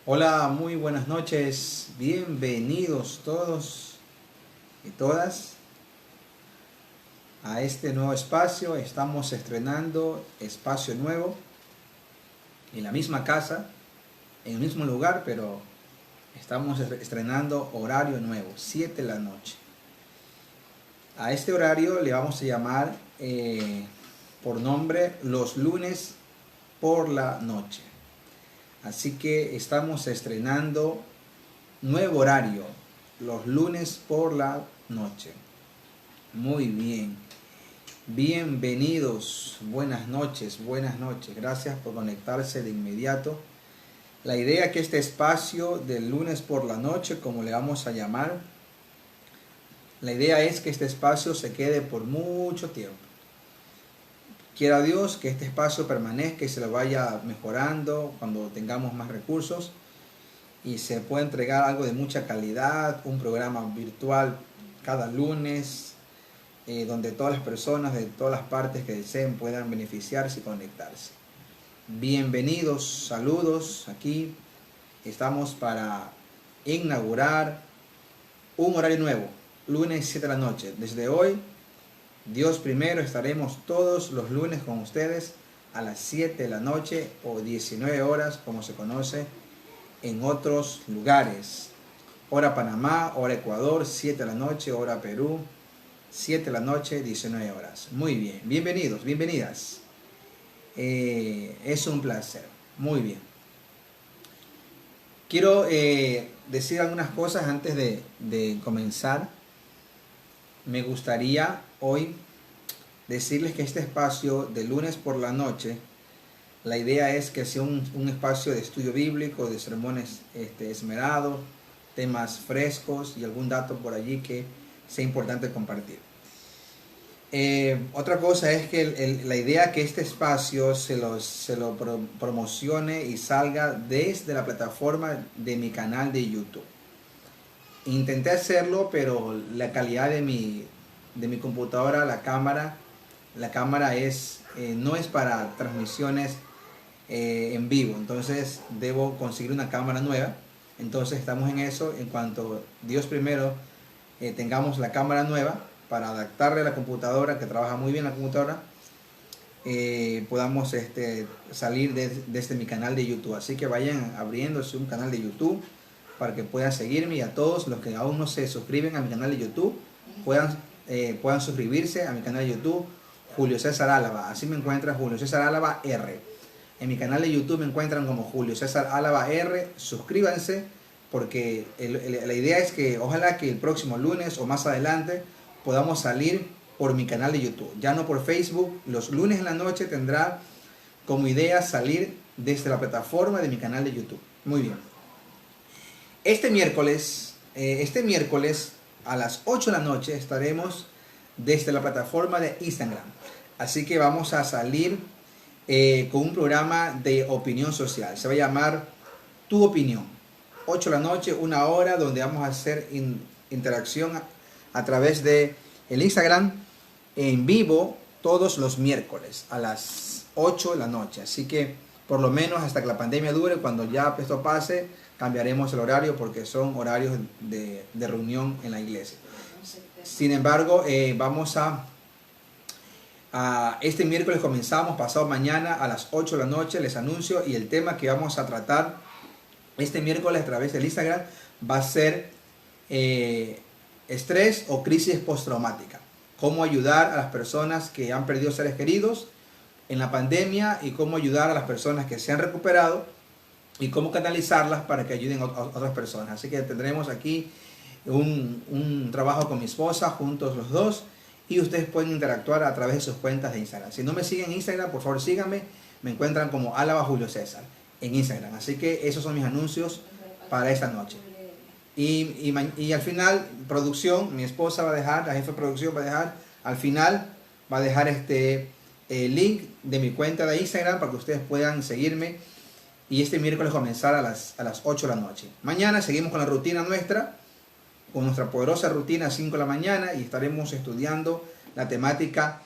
Hola, muy buenas noches, bienvenidos todos y todas a este nuevo espacio. Estamos estrenando espacio nuevo en la misma casa, en el mismo lugar, pero estamos estrenando horario nuevo, 7 de la noche. A este horario le vamos a llamar por nombre los lunes por la noche. Así que estamos estrenando nuevo horario, los lunes por la noche. Muy bien. Bienvenidos. Buenas noches, buenas noches. Gracias por conectarse de inmediato. La idea es que este espacio del lunes por la noche, como le vamos a llamar, la idea es que este espacio se quede por mucho tiempo. Quiera Dios que este espacio permanezca y se lo vaya mejorando cuando tengamos más recursos y se pueda entregar algo de mucha calidad, un programa virtual cada lunes, donde todas las personas de todas las partes que deseen puedan beneficiarse y conectarse. Bienvenidos, saludos, aquí estamos para inaugurar un horario nuevo, lunes 7 de la noche. Desde hoy, Dios primero, estaremos todos los lunes con ustedes a las 7 de la noche o 19 horas, como se conoce en otros lugares. Hora Panamá, hora Ecuador, 7 de la noche, hora Perú, 7 de la noche, 19 horas. Muy bien, bienvenidos, bienvenidas. Es un placer, muy bien. Quiero decir algunas cosas antes de comenzar. Me gustaría hoy decirles que este espacio de lunes por la noche, la idea es que sea un espacio de estudio bíblico, de sermones esmerados, temas frescos y algún dato por allí que sea importante compartir. Otra cosa es que la idea es que este espacio se lo promocione y salga desde la plataforma de mi canal de YouTube. Intenté hacerlo, pero la calidad de mi computadora, la cámara no es para transmisiones en vivo. Entonces debo conseguir una cámara nueva. Entonces estamos en eso. En cuanto Dios primero tengamos la cámara nueva para adaptarle a la computadora, que trabaja muy bien la computadora, podamos salir desde mi canal de YouTube. Así que vayan abriéndose un canal de YouTube para que puedan seguirme, y a todos los que aún no se suscriben a mi canal de YouTube puedan suscribirse a mi canal de YouTube, Julio César Álava. Así me encuentran, Julio César Álava R. En mi canal de YouTube me encuentran como Julio César Álava R. Suscríbanse, porque la idea es que ojalá que el próximo lunes o más adelante podamos salir por mi canal de YouTube, ya no por Facebook. Los lunes en la noche tendrá como idea salir desde la plataforma de mi canal de YouTube. Muy bien. Este miércoles a las 8 de la noche estaremos desde la plataforma de Instagram. Así que vamos a salir con un programa de opinión social. Se va a llamar Tu Opinión. 8 de la noche, una hora, donde vamos a hacer interacción a través de el Instagram en vivo todos los miércoles a las 8 de la noche. Así que por lo menos hasta que la pandemia dure. Cuando ya esto pase, cambiaremos el horario porque son horarios de reunión en la iglesia. Sin embargo, vamos a este miércoles comenzamos, pasado mañana a las 8 de la noche, les anuncio, y el tema que vamos a tratar este miércoles a través del Instagram va a ser estrés o crisis postraumática. Cómo ayudar a las personas que han perdido seres queridos en la pandemia y cómo ayudar a las personas que se han recuperado y cómo canalizarlas para que ayuden a otras personas. Así que tendremos aquí un trabajo con mi esposa, juntos los dos, y ustedes pueden interactuar a través de sus cuentas de Instagram. Si no me siguen en Instagram, por favor síganme. Me encuentran como Álava Julio César en Instagram. Así que esos son mis anuncios para esta noche. Y al final, producción, mi esposa va a dejar, la jefa de producción va a dejar, al final va a dejar link de mi cuenta de Instagram para que ustedes puedan seguirme. Y este miércoles comenzar a las 8 de la noche. Mañana seguimos con la rutina nuestra, con nuestra poderosa rutina a 5 de la mañana, y estaremos estudiando la temática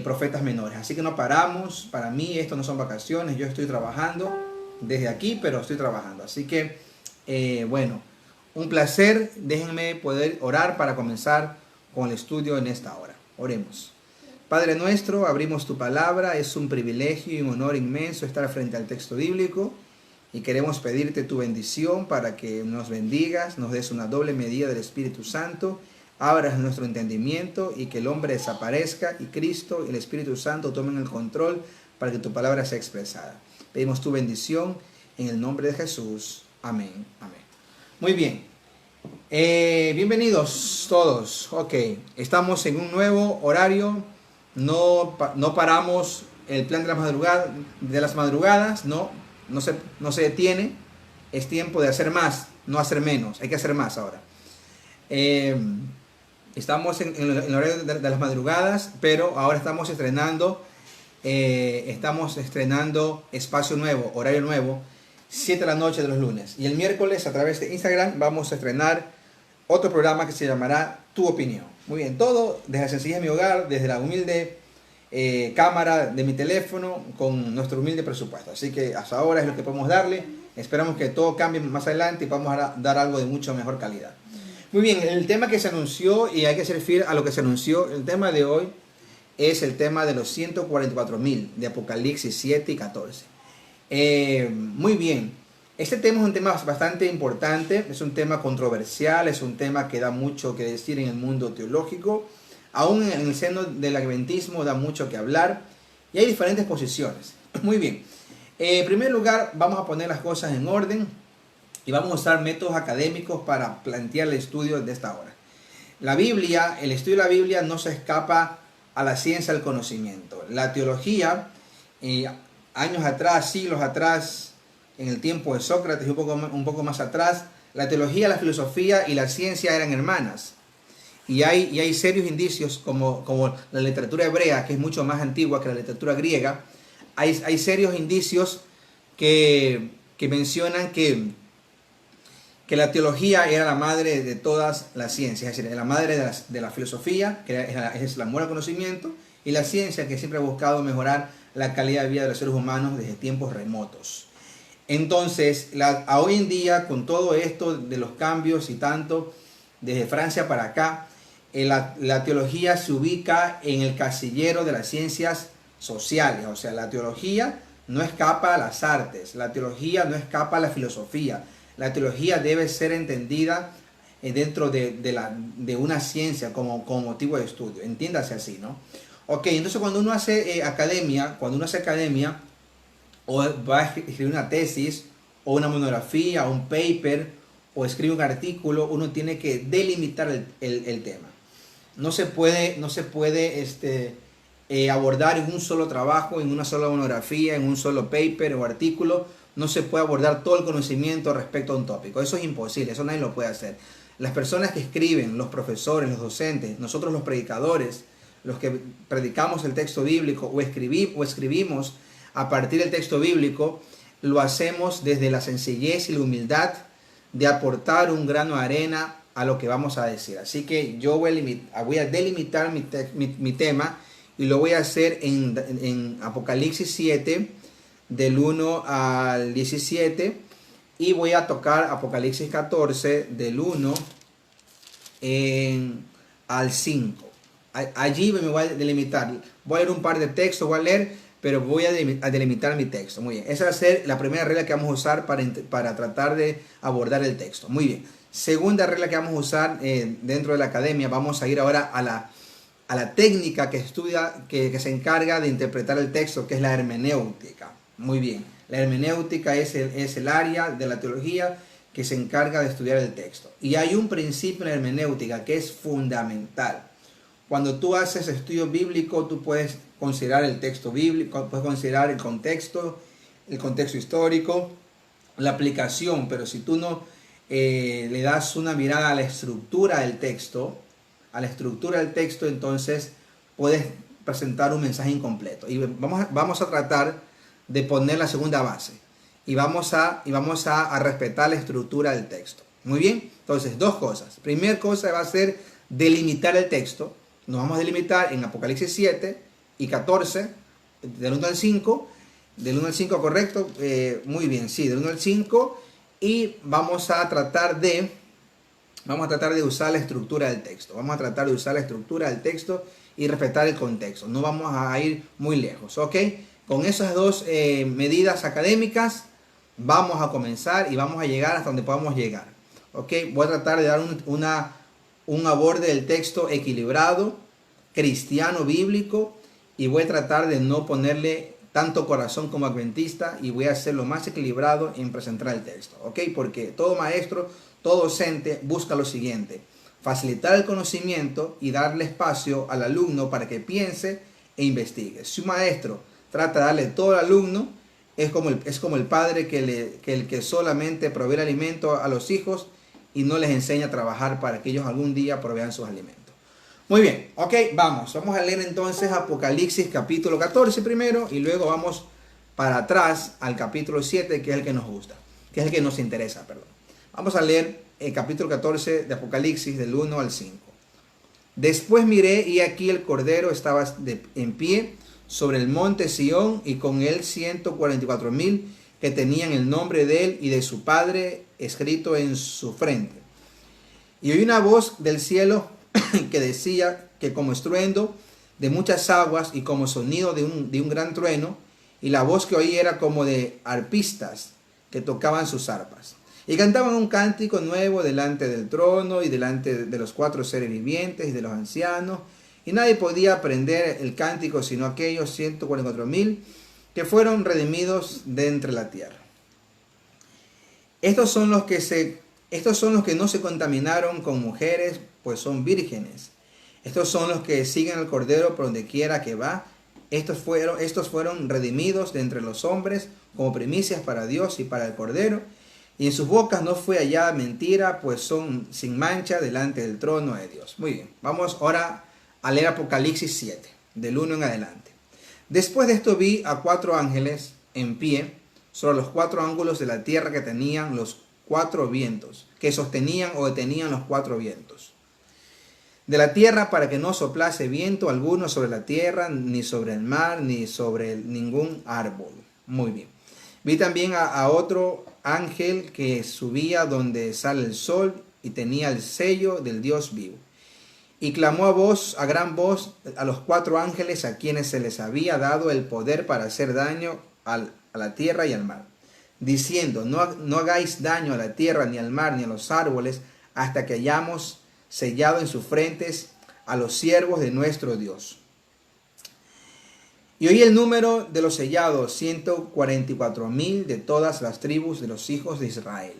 profetas menores. Así que no paramos. Para mí esto no son vacaciones, yo estoy trabajando desde aquí, pero estoy trabajando. Así que, bueno, un placer. Déjenme poder orar para comenzar con el estudio en esta hora. Oremos. Padre nuestro, abrimos tu palabra. Es un privilegio y un honor inmenso estar frente al texto bíblico. Y queremos pedirte tu bendición para que nos bendigas, nos des una doble medida del Espíritu Santo, abras nuestro entendimiento y que el hombre desaparezca y Cristo y el Espíritu Santo tomen el control para que tu palabra sea expresada. Pedimos tu bendición en el nombre de Jesús. Amén. Amén. Muy bien. Bienvenidos todos. Ok, estamos en un nuevo horario. No paramos el plan de las madrugadas, no se detiene. Es tiempo de hacer más, no hacer menos. Hay que hacer más ahora. Estamos en el horario de las madrugadas, pero ahora estamos estrenando espacio nuevo, horario nuevo, 7 de la noche de los lunes. Y el miércoles a través de Instagram vamos a estrenar otro programa que se llamará Tu Opinión. Muy bien, todo desde la sencillez de mi hogar, desde la humilde cámara de mi teléfono, con nuestro humilde presupuesto. Así que hasta ahora es lo que podemos darle. Esperamos que todo cambie más adelante y vamos a dar algo de mucho mejor calidad. Muy bien, el tema que se anunció, y hay que ser fiel a lo que se anunció, el tema de hoy es el tema de los 144.000 de Apocalipsis 7 y 14. Muy bien, este tema es un tema bastante importante, es un tema controversial, es un tema que da mucho que decir en el mundo teológico. Aún en el seno del adventismo da mucho que hablar y hay diferentes posiciones. Muy bien, en primer lugar vamos a poner las cosas en orden y vamos a usar métodos académicos para plantear el estudio de esta hora. La Biblia, el estudio de la Biblia no se escapa a la ciencia del conocimiento. La teología, años atrás, siglos atrás, en el tiempo de Sócrates y un poco más atrás, la teología, la filosofía y la ciencia eran hermanas. Y hay serios indicios, como la literatura hebrea, que es mucho más antigua que la literatura griega, hay serios indicios que mencionan que la teología era la madre de todas las ciencias, es decir, la madre de la filosofía, que es el amor al conocimiento, y la ciencia, que siempre ha buscado mejorar la calidad de vida de los seres humanos desde tiempos remotos. Entonces, hoy en día, con todo esto de los cambios y tanto, desde Francia para acá, la teología se ubica en el casillero de las ciencias sociales. O sea, la teología no escapa a las artes, la teología no escapa a la filosofía. La teología debe ser entendida dentro de una ciencia como motivo de estudio. Entiéndase así, ¿no? Ok, entonces cuando uno hace academia, o va a escribir una tesis, o una monografía, o un paper, o escribe un artículo, uno tiene que delimitar el tema. No se puede abordar en un solo trabajo, en una sola monografía, en un solo paper o artículo. No se puede abordar todo el conocimiento respecto a un tópico. Eso es imposible, eso nadie lo puede hacer. Las personas que escriben, los profesores, los docentes, nosotros los predicadores, los que predicamos el texto bíblico o escribimos a partir del texto bíblico, lo hacemos desde la sencillez y la humildad de aportar un grano de arena a lo que vamos a decir. Así que yo voy a delimitar mi tema y lo voy a hacer en Apocalipsis 7, del 1 al 17, y voy a tocar Apocalipsis 14, del 1 al 5. Allí me voy a delimitar. Voy a leer un par de textos, pero voy a delimitar mi texto. Muy bien, esa va a ser la primera regla que vamos a usar para tratar de abordar el texto. Muy bien, segunda regla que vamos a usar dentro de la academia, vamos a ir ahora a la técnica que se encarga de interpretar el texto, que es la hermenéutica. Muy bien, la hermenéutica es el área de la teología que se encarga de estudiar el texto. Y hay un principio en la hermenéutica que es fundamental. Cuando tú haces estudio bíblico, tú puedes considerar el texto bíblico, puedes considerar el contexto histórico, la aplicación, pero si tú no le das una mirada a la estructura del texto, entonces puedes presentar un mensaje incompleto. Y vamos a tratar de poner la segunda base y vamos a respetar la estructura del texto. Muy bien, entonces dos cosas. Primera cosa va a ser delimitar el texto. Nos vamos a delimitar en Apocalipsis 7 y 14, del 1 al 5, Del 1 al 5, ¿correcto? Muy bien, sí, del 1 al 5. Y vamos a tratar de usar la estructura del texto. Vamos a tratar de usar la estructura del texto y respetar el contexto. No vamos a ir muy lejos, ¿ok? Con esas dos medidas académicas vamos a comenzar y vamos a llegar hasta donde podamos llegar, ¿ok? Voy a tratar de dar un aborde del texto equilibrado, cristiano, bíblico, y voy a tratar de no ponerle tanto corazón como adventista y voy a ser lo más equilibrado en presentar el texto, ¿ok? Porque todo maestro, todo docente busca lo siguiente: facilitar el conocimiento y darle espacio al alumno para que piense e investigue. Si un maestro trata de darle todo al alumno, es como el padre que solamente provee el alimento a los hijos y no les enseña a trabajar para que ellos algún día provean sus alimentos. Muy bien, ok, vamos a leer entonces Apocalipsis capítulo 14 primero y luego vamos para atrás al capítulo 7, que es el que nos gusta, que es el que nos interesa, perdón. Vamos a leer el capítulo 14 de Apocalipsis del 1 al 5. Después miré y aquí el Cordero estaba en pie sobre el monte Sión y con él 144,000 que tenían el nombre de él y de su Padre escrito en su frente. Y oí una voz del cielo que decía que como estruendo de muchas aguas y como sonido de un gran trueno, y la voz que oí era como de arpistas que tocaban sus arpas. Y cantaban un cántico nuevo delante del trono y delante de los 4 seres vivientes y de los ancianos. Y nadie podía aprender el cántico sino aquellos 144,000 que fueron redimidos de entre la tierra. Estos son los que no se contaminaron con mujeres, pues son vírgenes. Estos son los que siguen al Cordero por donde quiera que va. Estos fueron redimidos de entre los hombres como primicias para Dios y para el Cordero. Y en sus bocas no fue hallada mentira, pues son sin mancha delante del trono de Dios. Muy bien, vamos ahora a leer Apocalipsis 7, del 1 en adelante. Después de esto vi a 4 ángeles en pie sobre los 4 ángulos de la tierra que tenían los 4 vientos, que sostenían o detenían los 4 vientos de la tierra para que no soplase viento alguno sobre la tierra, ni sobre el mar, ni sobre ningún árbol. Muy bien. Vi también a otro ángel que subía donde sale el sol y tenía el sello del Dios vivo. Y clamó a gran voz a los 4 ángeles a quienes se les había dado el poder para hacer daño a la tierra y al mar, diciendo: no hagáis daño a la tierra, ni al mar, ni a los árboles, hasta que hayamos sellado en sus frentes a los siervos de nuestro Dios. Y oí el número de los sellados, 144,000 de todas las tribus de los hijos de Israel.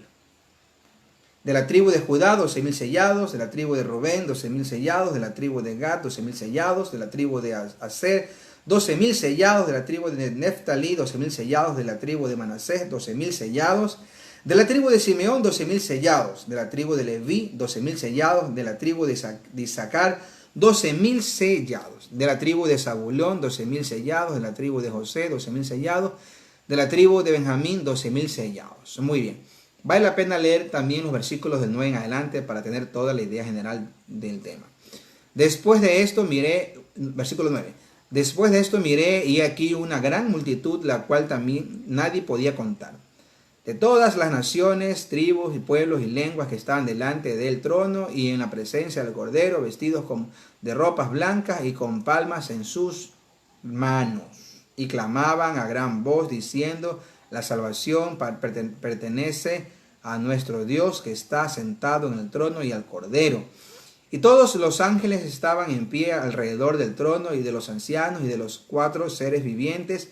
De la tribu de Judá, 12,000 sellados. De la tribu de Rubén, 12,000 sellados. De la tribu de Gad, 12,000 sellados. De la tribu de Aser, 12,000 sellados. De la tribu de Neftalí, 12,000 sellados. De la tribu de Manasés, 12,000 sellados. De la tribu de Simeón, 12,000 sellados. De la tribu de Leví, 12,000 sellados. De la tribu de Isaacar, 12,000 sellados. De la tribu de Zabulón, 12,000 sellados. De la tribu de José, 12,000 sellados. De la tribu de Benjamín, 12,000 sellados. Muy bien. Vale la pena leer también los versículos del 9 en adelante para tener toda la idea general del tema. Después de esto miré, versículo 9. Después de esto miré y aquí una gran multitud, la cual también nadie podía contar, de todas las naciones, tribus y pueblos y lenguas que estaban delante del trono y en la presencia del Cordero, vestidos de ropas blancas y con palmas en sus manos. Y clamaban a gran voz diciendo: la salvación pertenece a nuestro Dios que está sentado en el trono y al Cordero. Y todos los ángeles estaban en pie alrededor del trono y de los ancianos y de los 4 seres vivientes,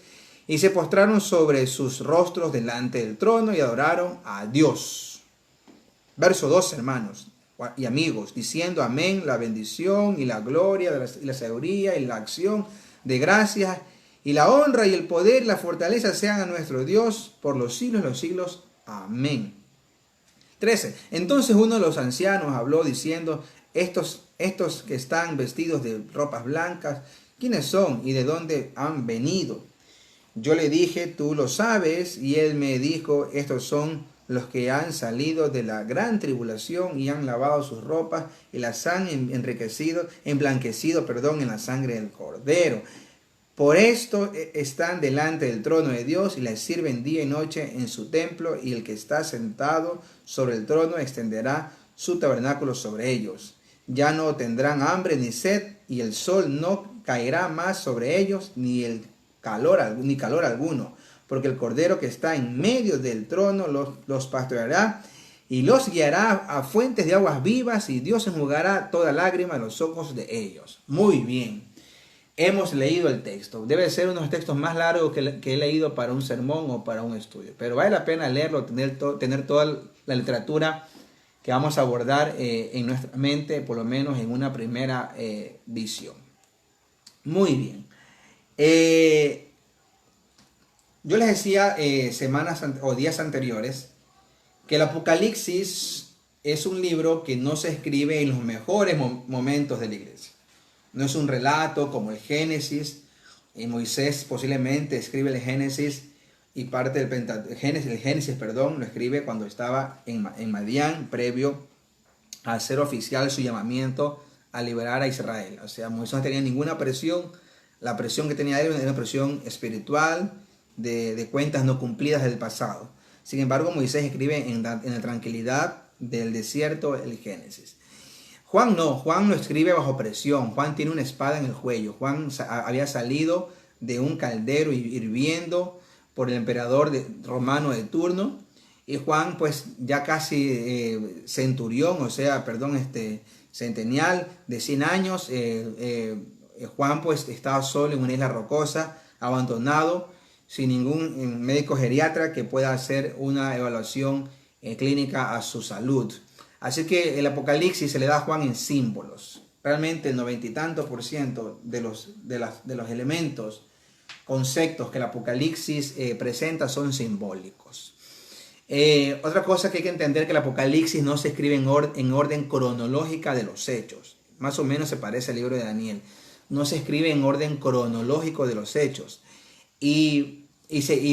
y se postraron sobre sus rostros delante del trono y adoraron a Dios. Verso 2, hermanos y amigos, diciendo: amén, la bendición y la gloria y la sabiduría y la acción de gracias y la honra y el poder y la fortaleza sean a nuestro Dios por los siglos de los siglos. Amén. 13. Entonces uno de los ancianos habló diciendo: estos que están vestidos de ropas blancas, ¿quiénes son y de dónde han venido? Yo le dije: tú lo sabes. Y él me dijo: estos son los que han salido de la gran tribulación y han lavado sus ropas y las han emblanquecido en la sangre del Cordero. Por esto están delante del trono de Dios y le sirven día y noche en su templo, y el que está sentado sobre el trono extenderá su tabernáculo sobre ellos. Ya no tendrán hambre ni sed, y el sol no caerá más sobre ellos, ni calor alguno, porque el Cordero que está en medio del trono los pastoreará y los guiará a fuentes de aguas vivas, y Dios enjugará toda lágrima de los ojos de ellos. Muy bien. Hemos leído el texto. Debe ser uno de los textos más largos que he leído para un sermón o para un estudio. Pero vale la pena leerlo, tener toda la literatura que vamos a abordar en nuestra mente, por lo menos en una primera visión. Muy bien. Yo les decía semanas o días anteriores que el Apocalipsis es un libro que no se escribe en los mejores momentos de la iglesia. No es un relato como el Génesis. Moisés posiblemente escribe el Génesis y parte del Génesis, lo escribe cuando estaba en Madián, previo a hacer oficial su llamamiento a liberar a Israel. O sea, Moisés no tenía ninguna presión. La presión que tenía él era una presión espiritual de cuentas no cumplidas del pasado. Sin embargo, Moisés escribe en la tranquilidad del desierto el Génesis. Juan no, Juan lo escribe bajo presión. Juan tiene una espada en el cuello. Juan había salido de un caldero hirviendo por el emperador romano de turno. Y Juan, pues ya casi centurión, centenial de 100 años. Juan pues estaba solo en una isla rocosa, abandonado, sin ningún médico geriatra que pueda hacer una evaluación clínica a su salud. Así que el Apocalipsis se le da a Juan en símbolos. Realmente el 90 y tanto % de los elementos, conceptos que el Apocalipsis presenta son simbólicos. Otra cosa que hay que entender, que el Apocalipsis no se escribe en orden cronológica de los hechos. Más o menos se parece al libro de Daniel. No se escribe en orden cronológico de los hechos. Y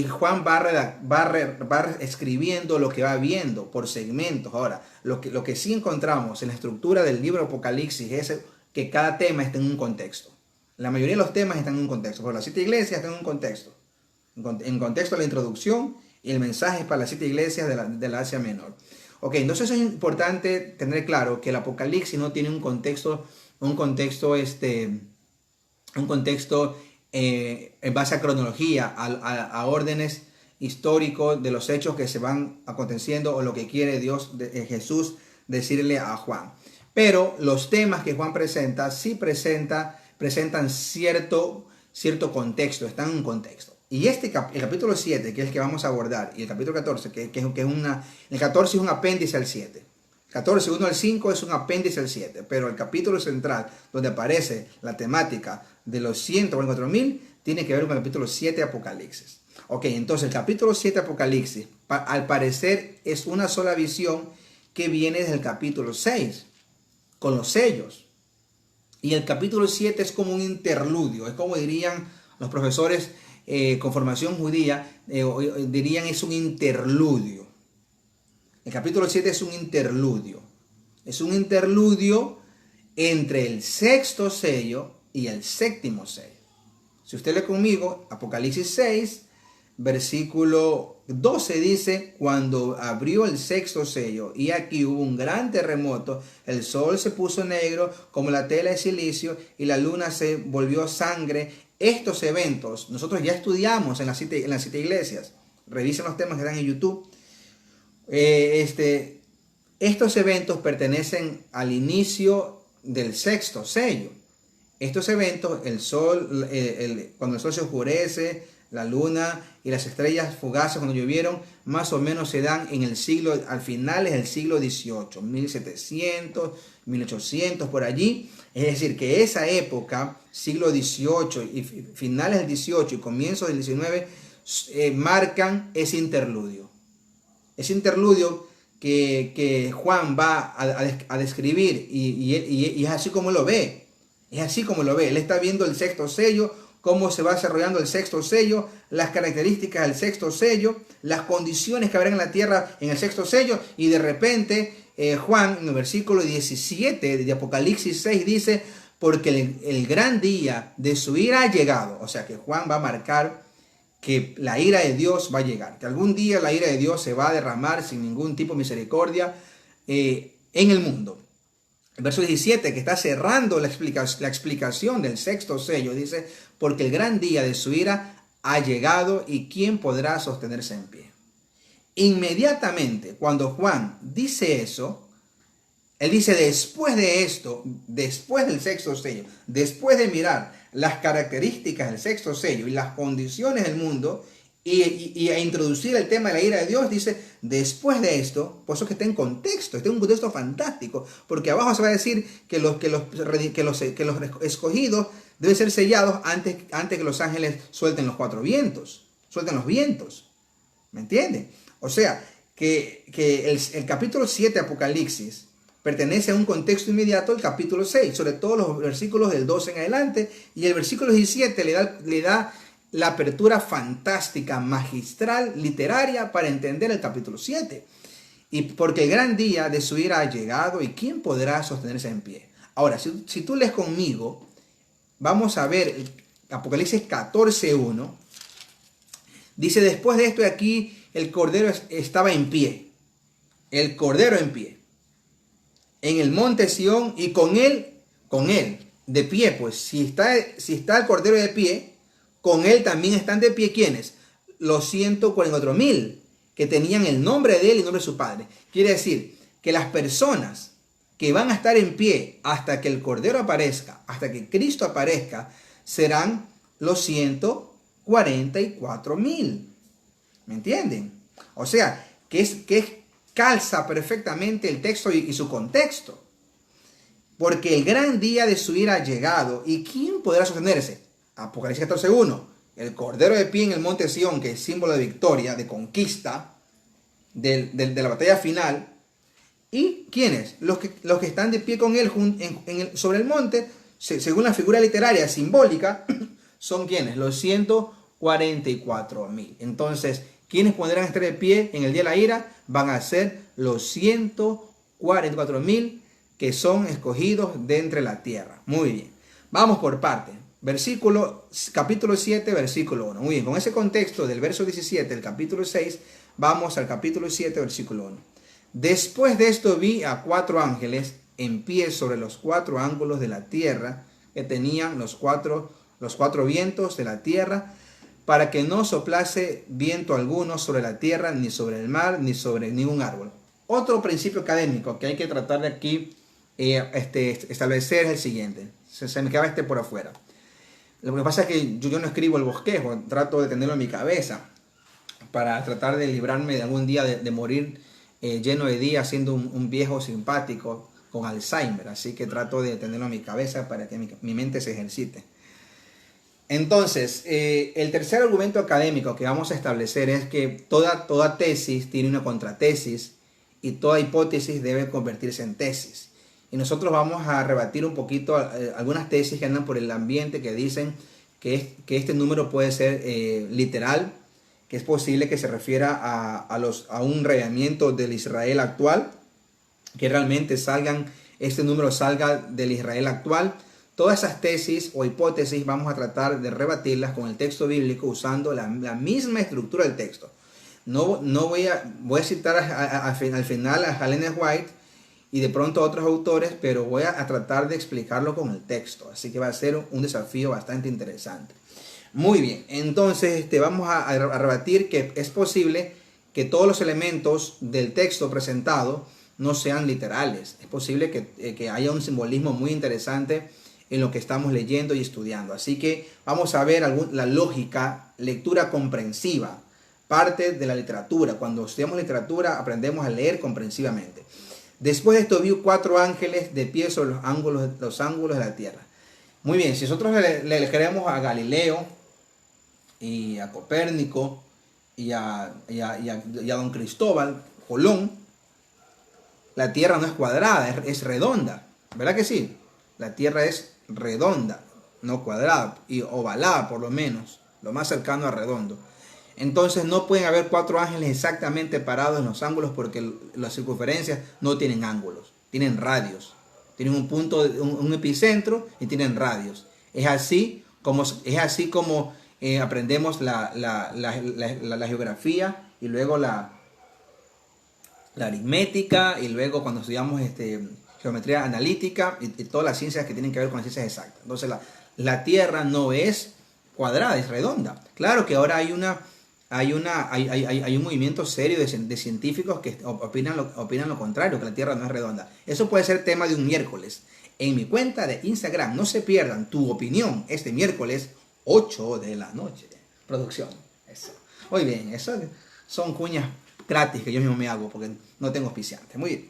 Juan va escribiendo lo que va viendo por segmentos. Ahora, lo que sí encontramos en la estructura del libro Apocalipsis es que cada tema está en un contexto. La mayoría de los temas están en un contexto. Por las 7 iglesias están en un contexto. En contexto la introducción y el mensaje para las 7 iglesias de la Asia Menor. Ok, entonces es importante tener claro que el Apocalipsis no tiene un contexto en base a cronología, a órdenes históricos de los hechos que se van aconteciendo o lo que quiere Jesús decirle a Juan. Pero los temas que Juan presenta sí presentan cierto contexto, están en un contexto. Y el capítulo 7, que es el que vamos a abordar, y el capítulo 14, el 14 es un apéndice al 7. 14, 1 al 5 es un apéndice al 7, pero el capítulo central, donde aparece la temática de los 144.000, tiene que ver con el capítulo 7 de Apocalipsis. Ok, entonces el capítulo 7 de Apocalipsis, al parecer, es una sola visión que viene desde el capítulo 6, con los sellos. Y el capítulo 7 es como un interludio, es como dirían los profesores con formación judía, dirían es un interludio. El capítulo 7 es un interludio. Es un interludio entre el 6º sello y el 7º sello. Si usted lee conmigo, Apocalipsis 6, versículo 12 dice: cuando abrió el 6º sello, y aquí hubo un gran terremoto, el sol se puso negro como la tela de silicio, y la luna se volvió sangre. Estos eventos, nosotros ya estudiamos en las 7 iglesias. Revisen los temas que están en YouTube. Estos eventos pertenecen al inicio del 6º sello. Estos eventos, el sol, cuando el sol se oscurece, la luna y las estrellas fugaces cuando llovieron, más o menos se dan al finales del siglo XVIII, 1700, 1800, por allí. Es decir, que esa época, siglo XVIII y finales del XVIII y comienzos del XIX, marcan ese interludio. Ese interludio que Juan va a describir y es así como lo ve. Es así como lo ve. Él está viendo el 6º sello, cómo se va desarrollando el 6º sello, las características del 6º sello, las condiciones que habrá en la tierra en el 6º sello, y de repente Juan en el versículo 17 de Apocalipsis 6 dice: porque el gran día de su ira ha llegado. O sea que Juan va a marcar que la ira de Dios va a llegar, que algún día la ira de Dios se va a derramar sin ningún tipo de misericordia en el mundo. El verso 17, que está cerrando la explicación del sexto sello, dice, porque el gran día de su ira ha llegado y ¿quién podrá sostenerse en pie? Inmediatamente, cuando Juan dice eso, él dice, después de esto, después del sexto sello, después de mirar las características del sexto sello y las condiciones del mundo y a introducir el tema de la ira de Dios, dice, después de esto, por eso que está en contexto, está en un contexto fantástico, porque abajo se va a decir que los escogidos deben ser sellados antes que los ángeles suelten los cuatro vientos, suelten los vientos, ¿me entienden? O sea, que el capítulo 7 de Apocalipsis pertenece a un contexto inmediato del capítulo 6, sobre todo los versículos del 12 en adelante, y el versículo 17 le da la apertura fantástica, magistral, literaria, para entender el capítulo 7. Y porque el gran día de su ira ha llegado, ¿y quién podrá sostenerse en pie? Ahora, si tú lees conmigo, vamos a ver Apocalipsis 14:1. Dice, después de esto de aquí, el Cordero estaba en pie. El Cordero en pie. En el monte Sión y con él, de pie, pues si está el Cordero de pie, con él también están de pie, ¿quiénes? Los 144,000 que tenían el nombre de él y el nombre de su padre. Quiere decir que las personas que van a estar en pie hasta que el Cordero aparezca, hasta que Cristo aparezca, serán los 144,000. ¿Me entienden? O sea, que calza perfectamente el texto y su contexto. Porque el gran día de su ira ha llegado. ¿Y quién podrá sostenerse? Apocalipsis 14:1. El Cordero de pie en el monte Sión, que es símbolo de victoria, de conquista, de la batalla final. ¿Y quiénes? Los que están de pie con él sobre el monte, según la figura literaria simbólica, son ¿quiénes? Los 144,000. Entonces, ¿quiénes podrán estar de pie en el día de la ira? Van a ser los 144,000 que son escogidos de entre la tierra. Muy bien. Vamos por parte. Capítulo 7, versículo 1. Muy bien, con ese contexto del verso 17 del capítulo 6, vamos al capítulo 7, versículo 1. Después de esto vi a 4 ángeles en pie sobre los 4 ángulos de la tierra, que tenían los cuatro vientos de la tierra, para que no soplase viento alguno sobre la tierra, ni sobre el mar, ni sobre ningún árbol. Otro principio académico que hay que tratar de aquí establecer es el siguiente. Se me queda por afuera. Lo que pasa es que yo no escribo el bosquejo, trato de tenerlo en mi cabeza para tratar de librarme de algún día de morir lleno de días siendo un viejo simpático con Alzheimer. Así que trato de tenerlo en mi cabeza para que mi mente se ejercite. Entonces, el tercer argumento académico que vamos a establecer es que toda tesis tiene una contratesis y toda hipótesis debe convertirse en tesis. Y nosotros vamos a rebatir un poquito algunas tesis que andan por el ambiente que dicen que este número puede ser literal, que es posible que se refiera a un reinamiento del Israel actual, que realmente este número salga del Israel actual. Todas esas tesis o hipótesis vamos a tratar de rebatirlas con el texto bíblico usando la misma estructura del texto. No voy a citar al final a Ellen G. White y de pronto a otros autores, pero voy a tratar de explicarlo con el texto. Así que va a ser un desafío bastante interesante. Muy bien, entonces vamos a rebatir que es posible que todos los elementos del texto presentado no sean literales. Es posible que haya un simbolismo muy interesante en lo que estamos leyendo y estudiando. Así que vamos a ver la lógica, lectura comprensiva, parte de la literatura. Cuando estudiamos literatura aprendemos a leer comprensivamente. Después de esto vi 4 ángeles de pie sobre los ángulos de la tierra. Muy bien, si nosotros le queremos a Galileo y a Copérnico y a don Cristóbal Colón, la tierra no es cuadrada, es redonda. ¿Verdad que sí? La tierra es redonda, no cuadrada, y ovalada por lo menos, lo más cercano a redondo. Entonces no pueden haber 4 ángeles exactamente parados en los ángulos porque las circunferencias no tienen ángulos, tienen radios, Tienen un punto, un epicentro y tienen radios. Es así como aprendemos la geografía y luego la aritmética y luego cuando estudiamos geometría analítica y todas las ciencias que tienen que ver con las ciencias exactas. Entonces la Tierra no es cuadrada, es redonda. Claro que ahora hay un movimiento serio de científicos que opinan lo contrario, que la Tierra no es redonda. Eso puede ser tema de un miércoles. En mi cuenta de Instagram, no se pierdan tu opinión este miércoles 8 de la noche. Producción. Eso. Muy bien, eso son cuñas gratis que yo mismo me hago porque no tengo auspiciantes. Muy bien.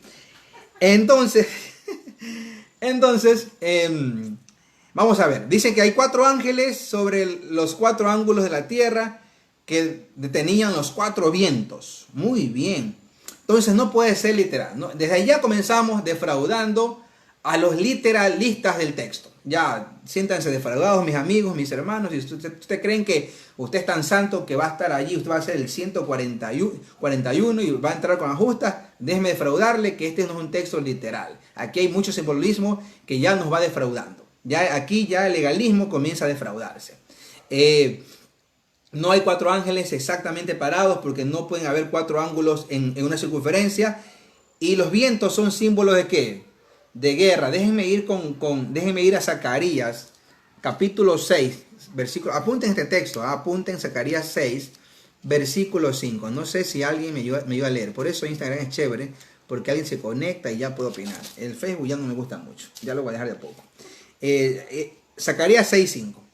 Entonces, vamos a ver. Dice que hay 4 ángeles sobre los 4 ángulos de la tierra que detenían los 4 vientos. Muy bien. Entonces no puede ser literal, ¿no? Desde ahí ya comenzamos defraudando a los literalistas del texto. Ya, siéntanse defraudados, mis amigos, mis hermanos. Si ustedes creen que usted es tan santo que va a estar allí, usted va a ser el 141 y va a entrar con las justas, déjeme defraudarle que este no es un texto literal. Aquí hay mucho simbolismo que ya nos va defraudando. Aquí ya el legalismo comienza a defraudarse. No hay 4 ángeles exactamente parados porque no pueden haber 4 ángulos en una circunferencia. Y los vientos son símbolos ¿de qué? De guerra. Déjenme ir a Zacarías, capítulo 6, versículo. Apunten este texto, apunten Zacarías 6, versículo 5. No sé si alguien me ayuda a leer. Por eso Instagram es chévere, porque alguien se conecta y ya puede opinar. El Facebook ya no me gusta mucho, ya lo voy a dejar de a poco. Zacarías 6, 5.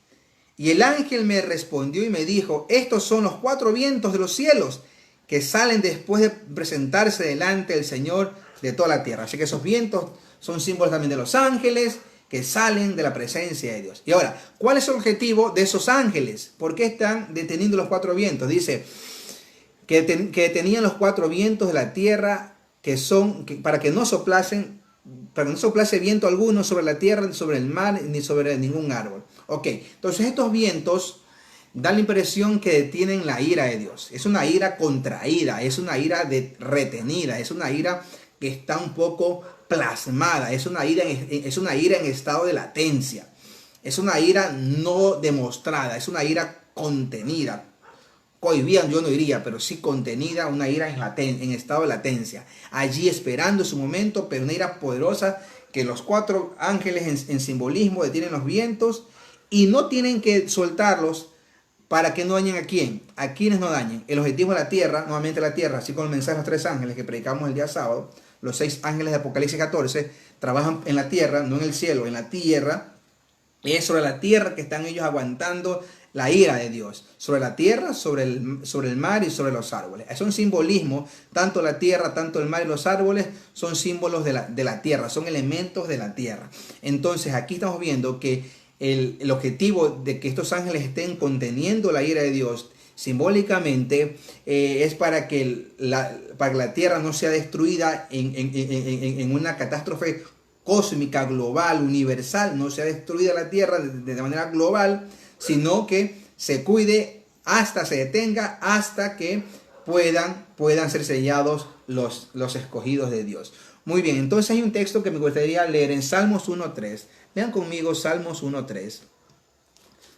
Y el ángel me respondió y me dijo: estos son los 4 vientos de los cielos que salen después de presentarse delante del Señor de toda la tierra. Así que esos vientos son símbolos también de los ángeles que salen de la presencia de Dios. Y ahora, ¿cuál es el objetivo de esos ángeles? ¿Por qué están deteniendo los 4 vientos? Dice que tenían los 4 vientos de la tierra para que no soplase viento alguno sobre la tierra, ni sobre el mar, ni sobre ningún árbol. Ok, entonces estos vientos dan la impresión que detienen la ira de Dios. Es una ira contraída, es una ira retenida, es una ira que está un poco plasmada, es una ira en estado de latencia, es una ira no demostrada, es una ira contenida, cohibida yo no diría, pero sí contenida, una ira en estado de latencia, allí esperando su momento, pero una ira poderosa que los 4 ángeles en simbolismo detienen los vientos y no tienen que soltarlos para que no dañen a quién, a quienes no dañen. El objetivo de la tierra, nuevamente la tierra, así como el mensaje de los 3 ángeles que predicamos el día sábado. Los 6 ángeles de Apocalipsis 14 trabajan en la tierra, no en el cielo, en la tierra. Es sobre la tierra que están ellos aguantando la ira de Dios. Sobre la tierra, sobre el mar y sobre los árboles. Es un simbolismo, tanto la tierra, tanto el mar y los árboles son símbolos de la tierra, son elementos de la tierra. Entonces aquí estamos viendo que el objetivo de que estos ángeles estén conteniendo la ira de Dios simbólicamente es para que la tierra no sea destruida en una catástrofe cósmica, global, universal, no sea destruida la tierra de manera global, sino que se cuide se detenga hasta que puedan ser sellados los escogidos de Dios. Muy bien, entonces hay un texto que me gustaría leer en Salmos 1.3. Vean conmigo Salmos 1.3.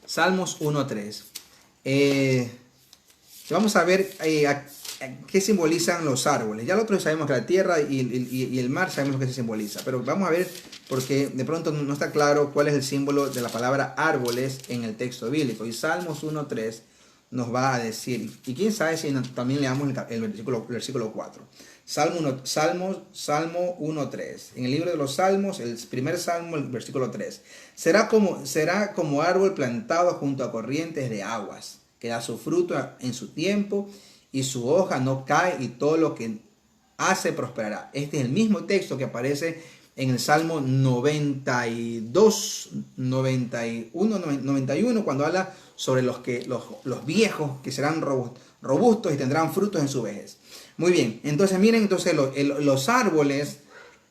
Salmos 1.3. Vamos a ver qué simbolizan los árboles. Ya nosotros sabemos que la tierra y el mar sabemos lo que se simboliza. Pero vamos a ver, porque de pronto no está claro cuál es el símbolo de la palabra árboles en el texto bíblico. Y Salmos 1.3 nos va a decir, y quién sabe si también leamos el versículo 4. Salmo 1.3. En el libro de los Salmos, el primer Salmo, el versículo 3. Será como árbol plantado junto a corrientes de aguas, que da su fruto en su tiempo y su hoja no cae y todo lo que hace prosperará. Este es el mismo texto que aparece en el Salmo 92, 91, cuando habla sobre los viejos que serán robustos y tendrán frutos en su vejez. Muy bien, entonces miren, los árboles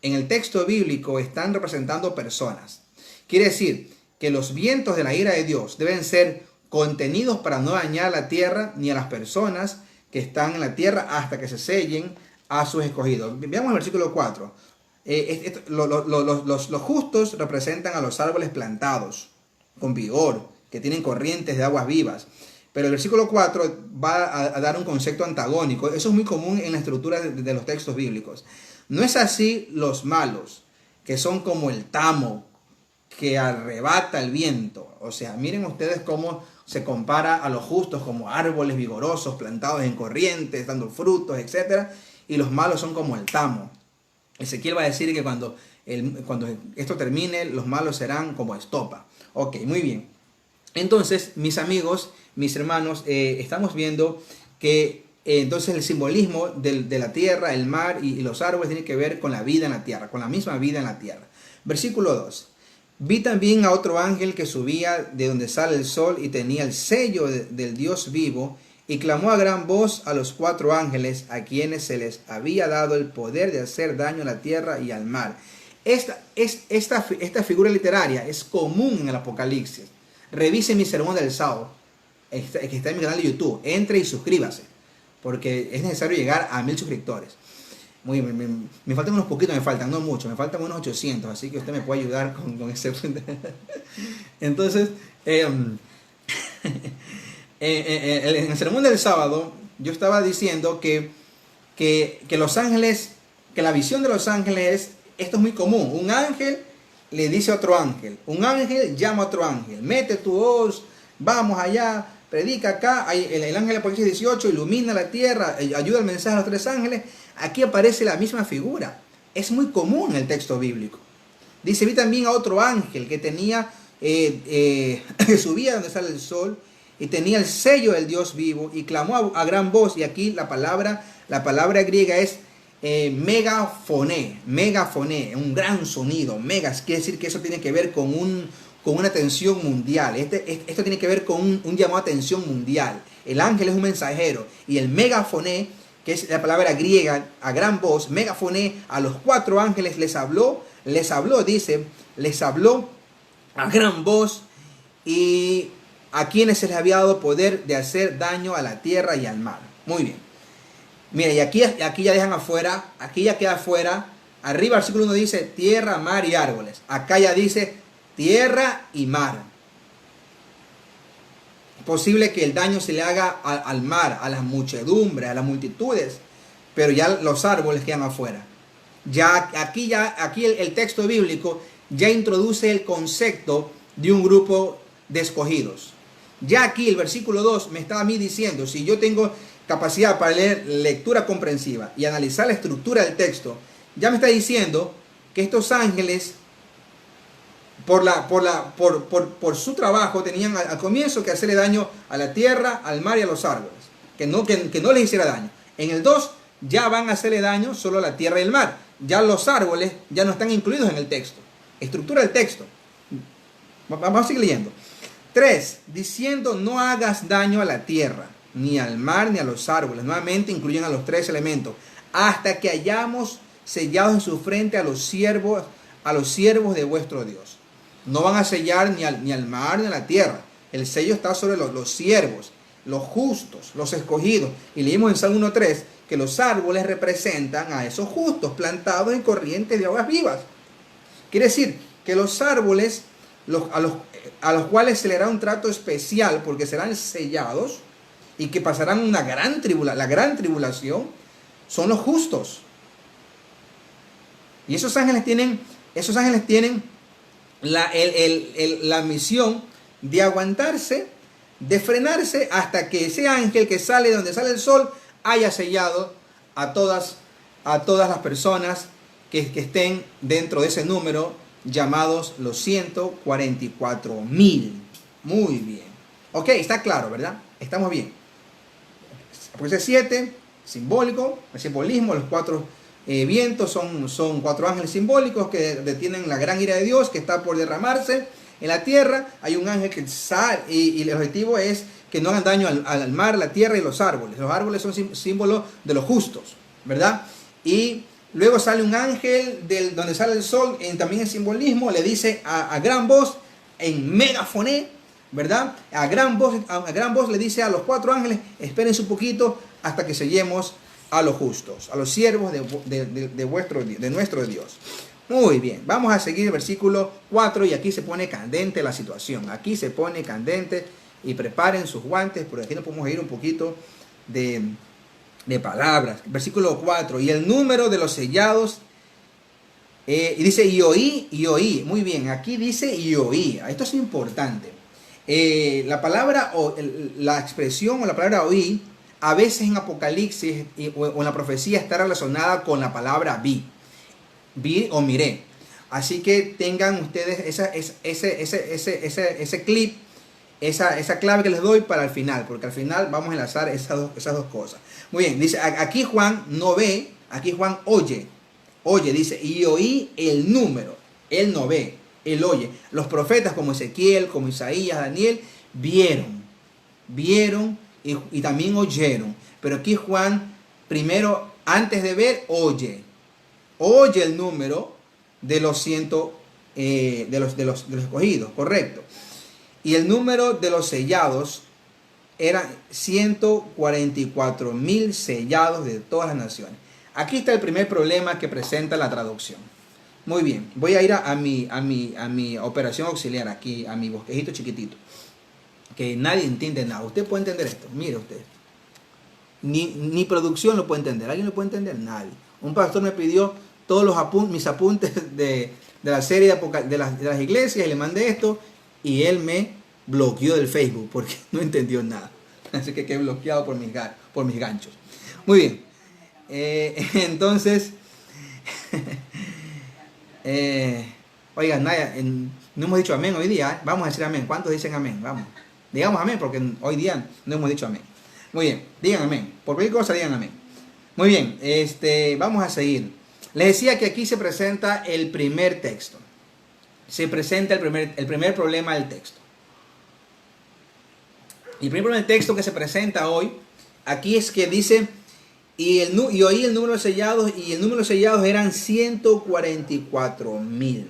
en el texto bíblico están representando personas. Quiere decir que los vientos de la ira de Dios deben ser contenidos para no dañar la tierra ni a las personas que están en la tierra hasta que se sellen a sus escogidos. Veamos el versículo 4. Los justos representan a los árboles plantados con vigor, que tienen corrientes de aguas vivas. Pero el versículo 4 va a dar un concepto antagónico. Eso es muy común en la estructura de los textos bíblicos. No es así los malos, que son como el tamo que arrebata el viento. O sea, miren ustedes cómo se compara a los justos como árboles vigorosos, plantados en corrientes, dando frutos, etc. Y los malos son como el tamo. Ezequiel va a decir que cuando esto termine, los malos serán como estopa. Ok, muy bien. Entonces, mis amigos, mis hermanos, estamos viendo que entonces el simbolismo de la tierra, el mar y los árboles tiene que ver con la vida en la tierra, con la misma vida en la tierra. Versículo 2. Vi también a otro ángel que subía de donde sale el sol y tenía el sello del Dios vivo y clamó a gran voz a los 4 ángeles a quienes se les había dado el poder de hacer daño a la tierra y al mar. Esta figura literaria es común en el Apocalipsis. Revise mi sermón del sábado, que está en mi canal de YouTube. Entre y suscríbase, porque es necesario llegar a 1000 suscriptores. Muy bien, me faltan unos poquitos, me faltan, no mucho, me faltan unos 800, así que usted me puede ayudar con ese. Entonces, en el sermón del sábado, yo estaba diciendo que los ángeles, que la visión de los ángeles, esto es muy común. Un ángel le dice a otro ángel, un ángel llama a otro ángel, mete tu voz, vamos allá, predica acá. El ángel de Apocalipsis 18 ilumina la tierra, ayuda el mensaje a los 3 ángeles. Aquí aparece la misma figura. Es muy común en el texto bíblico. Dice, vi también a otro ángel que tenía, que subía donde sale el sol y tenía el sello del Dios vivo y clamó a gran voz. Y aquí la palabra griega es megafoné, un gran sonido. Megas quiere decir que eso tiene que ver con una atención mundial. Esto tiene que ver con un llamado a atención mundial. El ángel es un mensajero y el megafoné, que es la palabra griega, a gran voz, megafoné, a los 4 ángeles les habló, dice, les habló a gran voz y a quienes se les había dado poder de hacer daño a la tierra y al mar. Muy bien. Mira, y aquí ya dejan afuera, aquí ya queda afuera. Arriba el versículo 1 dice tierra, mar y árboles. Acá ya dice tierra y mar. Es posible que el daño se le haga al mar, a las muchedumbres, a las multitudes, pero ya los árboles quedan afuera. Aquí el texto bíblico ya introduce el concepto de un grupo de escogidos. Ya aquí el versículo 2 me está a mí diciendo, si yo tengo capacidad para leer lectura comprensiva y analizar la estructura del texto, ya me está diciendo que estos ángeles por su trabajo tenían al comienzo que hacerle daño a la tierra, al mar y a los árboles, que no les hiciera daño. En el 2 ya van a hacerle daño solo a la tierra y el mar. Ya los árboles ya no están incluidos en el texto. Estructura del texto. Vamos a seguir leyendo. 3. Diciendo no hagas daño a la tierra, ni al mar, ni a los árboles. Nuevamente incluyen a los 3 elementos. Hasta que hayamos sellado en su frente a los siervos de vuestro Dios. No van a sellar ni al mar ni a la tierra. El sello está sobre los siervos, los justos, los escogidos. Y leímos en Salmo 1:3 que los árboles representan a esos justos plantados en corrientes de aguas vivas. Quiere decir que los árboles a los cuales se le dará un trato especial porque serán sellados y que pasarán la gran tribulación son los justos. Y esos ángeles tienen la misión de aguantarse, de frenarse hasta que ese ángel que sale de donde sale el sol haya sellado a todas las personas que estén dentro de ese número, llamados los 144,000. Muy bien. Ok, está claro, ¿verdad? Estamos bien. Pues el 7, simbólico, el simbolismo, los 4 vientos son 4 ángeles simbólicos que detienen la gran ira de Dios que está por derramarse en la tierra. Hay un ángel que sale y el objetivo es que no hagan daño al mar, la tierra y los árboles. Los árboles son símbolos de los justos, ¿verdad? Y luego sale un ángel donde sale el sol, también en simbolismo, le dice a gran voz, en megafoné, ¿verdad? A gran voz le dice a los 4 ángeles, espérense un poquito hasta que sellemos a los justos, a los siervos de nuestro Dios. Muy bien, vamos a seguir el versículo 4 y aquí se pone candente la situación. Aquí se pone candente y preparen sus guantes porque aquí nos podemos ir un poquito de palabras. Versículo 4, y el número de los sellados, y dice y oí, muy bien, aquí dice y oí, esto es importante. La palabra o la expresión o la palabra oí, a veces en Apocalipsis o en la profecía está relacionada con la palabra vi o miré. Así que tengan ustedes ese clip, esa clave que les doy para el final, porque al final vamos a enlazar esas dos cosas. Muy bien, dice, aquí Juan no ve, aquí Juan oye, dice, y oí el número, él no ve, él oye. Los profetas como Ezequiel, como Isaías, Daniel, vieron y también oyeron, pero aquí Juan, primero, antes de ver, oye el número de los de los escogidos, correcto. Y el número de los sellados eran 144,000 sellados de todas las naciones. Aquí está el primer problema que presenta la traducción. Muy bien, voy a ir a mi operación auxiliar, aquí a mi bosquejito chiquitito, que nadie entiende nada. Usted puede entender esto, mire usted. Ni producción lo puede entender. ¿Alguien lo puede entender? Nadie. Un pastor me pidió todos mis apuntes de la serie de las iglesias y le mandé esto y él me bloqueó del Facebook porque no entendió nada. Así que quedé bloqueado por mis ganchos. Muy bien. Entonces, oigan, Naya, no hemos dicho amén hoy día. Vamos a decir amén. ¿Cuántos dicen amén? Vamos. Digamos amén porque hoy día no hemos dicho amén. Muy bien, digan amén. Por cualquier cosa digan amén. Muy bien, vamos a seguir. Les decía que aquí se presenta el primer texto. Se presenta el primer problema del texto. Y el primer problema del texto que se presenta hoy, aquí es que dice, y oí el número de sellados, y el número de sellados eran 144,000.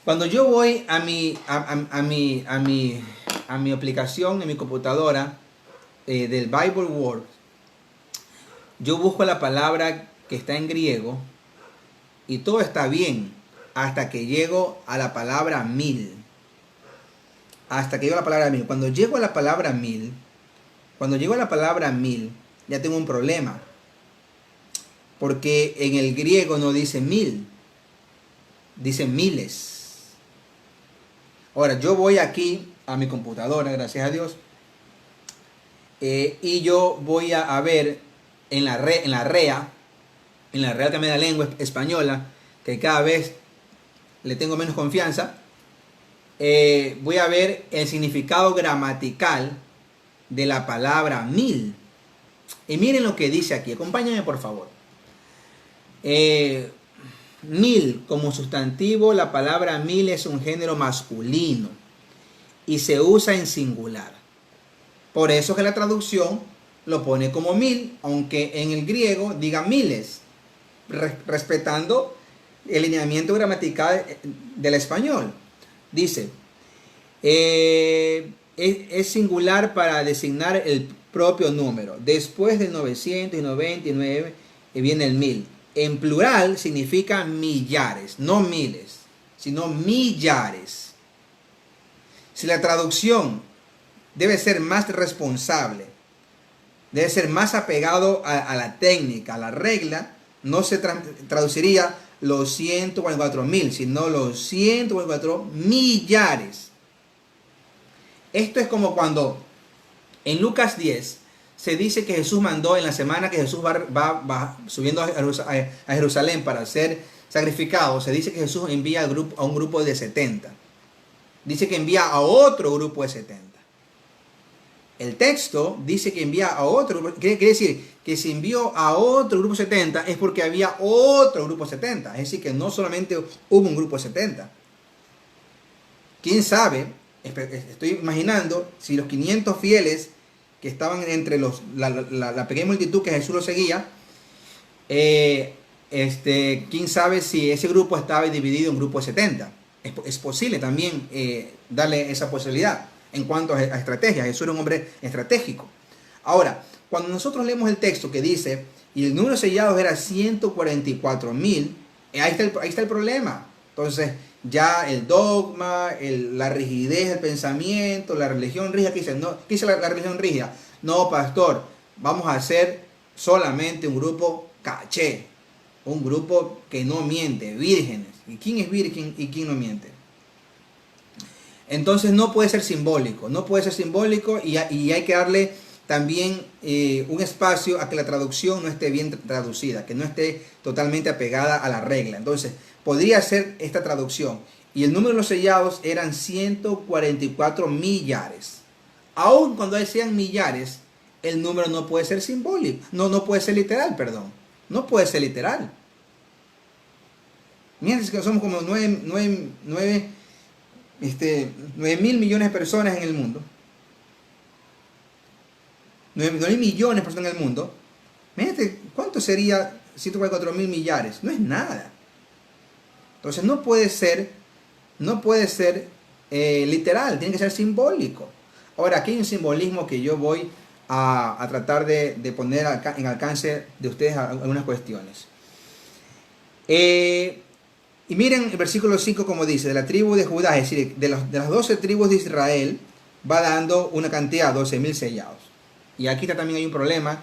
Cuando yo voy a mi aplicación, en mi computadora, del Bible Word, yo busco la palabra que está en griego y todo está bien hasta que llego a la palabra 1000. Cuando llego a la palabra 1000, ya tengo un problema. Porque en el griego no dice 1000, dice miles. Ahora, yo voy aquí a mi computadora, gracias a Dios, y yo voy a ver en la Real Academia de la Lengua Española, que cada vez le tengo menos confianza, voy a ver el significado gramatical de la palabra 1000. Y miren lo que dice aquí, acompáñenme por favor. 1000 como sustantivo, la palabra 1000 es un género masculino y se usa en singular. Por eso que la traducción lo pone como 1000, aunque en el griego diga miles, respetando el lineamiento gramatical del español. Dice, es singular para designar el propio número. Después del 999 viene el 1000. En plural significa millares, no miles, sino millares. Si la traducción debe ser más responsable, debe ser más apegado a la técnica, a la regla, no se traduciría los 144,000, sino los 144 millares. Esto es como cuando en Lucas 10 se dice que Jesús mandó en la semana que Jesús va subiendo a Jerusalén para ser sacrificado. Se dice que Jesús envía a un grupo de 70. Dice que envía a otro grupo de 70. El texto dice que envía a otro grupo. Quiere decir que si envió a otro grupo 70 es porque había otro grupo 70. Es decir, que no solamente hubo un grupo 70. ¿Quién sabe? Estoy imaginando si los 500 fieles que estaban entre la pequeña multitud que Jesús lo seguía, quién sabe si ese grupo estaba dividido en grupos de 70. Es posible también darle esa posibilidad en cuanto a estrategia. Jesús era un hombre estratégico. Ahora, cuando nosotros leemos el texto que dice, y el número de sellados era 144,000, ahí está el problema. Entonces, ya el dogma, la rigidez del pensamiento, la religión rígida, ¿qué dice? No, ¿qué dice la religión rígida? No, pastor, vamos a hacer solamente un grupo caché, un grupo que no miente, vírgenes. ¿Y quién es virgen y quién no miente? Entonces no puede ser simbólico, no puede ser simbólico y hay que darle también un espacio a que la traducción no esté bien traducida, que no esté totalmente apegada a la regla. Entonces, podría ser esta traducción. Y el número de los sellados eran 144 millares. Aun cuando sean millares, el número no puede ser simbólico. No puede ser literal, perdón. No puede ser literal. Miren que somos como 9 mil millones de personas en el mundo. 9 millones de personas en el mundo. Fíjate, ¿cuánto sería 144,000 millares? No es nada. Entonces no puede ser literal, tiene que ser simbólico. Ahora, aquí hay un simbolismo que yo voy a tratar de poner en alcance de ustedes algunas cuestiones. Y miren el versículo 5 como dice, de la tribu de Judá, es decir, de las 12 tribus de Israel, va dando una cantidad, 12,000 sellados. Y aquí también hay un problema,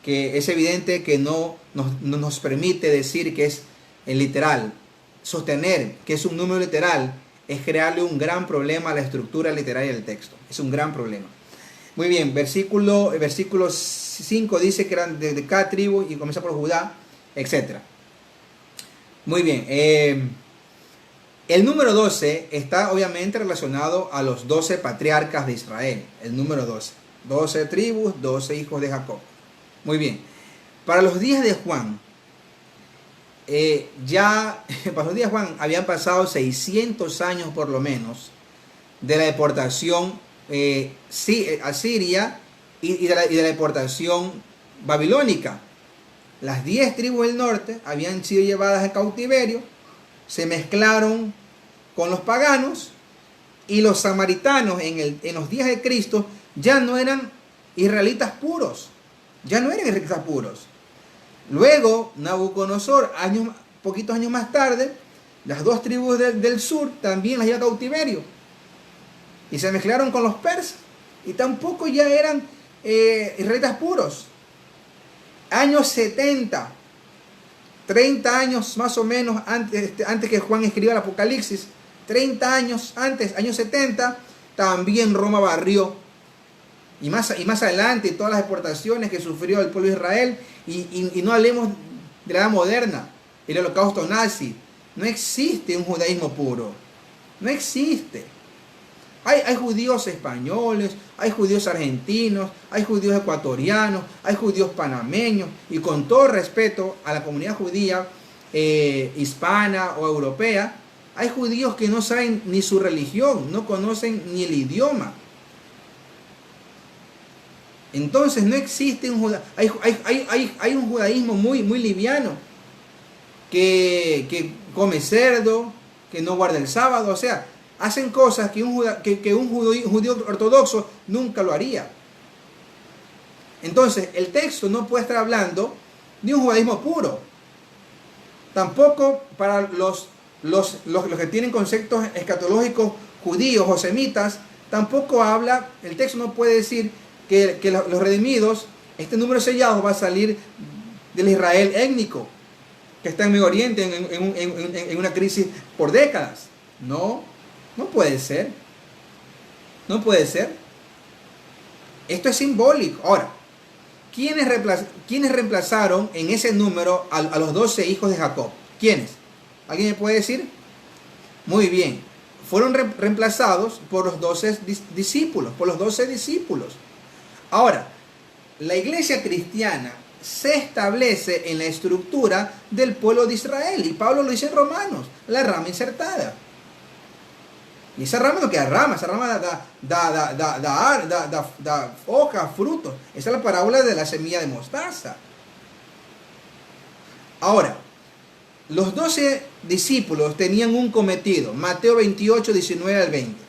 que es evidente que no nos permite decir que es literal. Sostener que es un número literal es crearle un gran problema a la estructura literaria del texto. Es un gran problema. Muy bien, versículo 5 dice que eran de cada tribu y comienza por Judá, etc. Muy bien. El número 12 está obviamente relacionado a los 12 patriarcas de Israel. El número 12. 12 tribus, 12 hijos de Jacob. Muy bien. Para los días de Juan, para los días de Juan habían pasado 600 años por lo menos de la deportación a Siria y de la deportación babilónica. Las 10 tribus del norte habían sido llevadas a cautiverio, se mezclaron con los paganos y los samaritanos en los días de Cristo ya no eran israelitas puros, Luego Nabucodonosor, poquitos años más tarde, las 2 tribus del sur también las lleva a cautiverio y se mezclaron con los persas y tampoco ya eran israelitas puros. Años 70, 30 años más o menos antes que Juan escriba el Apocalipsis, 30 años antes, años 70, también Roma barrió. Y más adelante, todas las deportaciones que sufrió el pueblo de Israel, y no hablemos de la edad moderna, el holocausto nazi. No existe un judaísmo puro. No existe. Hay judíos españoles, hay judíos argentinos, hay judíos ecuatorianos, hay judíos panameños, y con todo respeto a la comunidad judía hispana o europea, hay judíos que no saben ni su religión, no conocen ni el idioma. Entonces no existe un judaísmo, hay un judaísmo muy liviano, que come cerdo, que no guarda el sábado, o sea, hacen cosas que un judío ortodoxo nunca lo haría. Entonces el texto no puede estar hablando de un judaísmo puro. Tampoco para los que tienen conceptos escatológicos judíos o semitas, tampoco habla, el texto no puede decir que los redimidos, este número sellado va a salir del Israel étnico, que está en Medio Oriente en una crisis por décadas. No puede ser. No puede ser. Esto es simbólico. Ahora, ¿quiénes reemplazaron en ese número a los 12 hijos de Jacob? ¿Quiénes? ¿Alguien me puede decir? Muy bien. Fueron reemplazados por los 12 discípulos, Ahora, la iglesia cristiana se establece en la estructura del pueblo de Israel. Y Pablo lo dice en Romanos, la rama insertada. Y esa rama no queda rama, esa rama da hoja, frutos. Esa es la parábola de la semilla de mostaza. Ahora, los 12 discípulos tenían un cometido, Mateo 28, 19 al 20.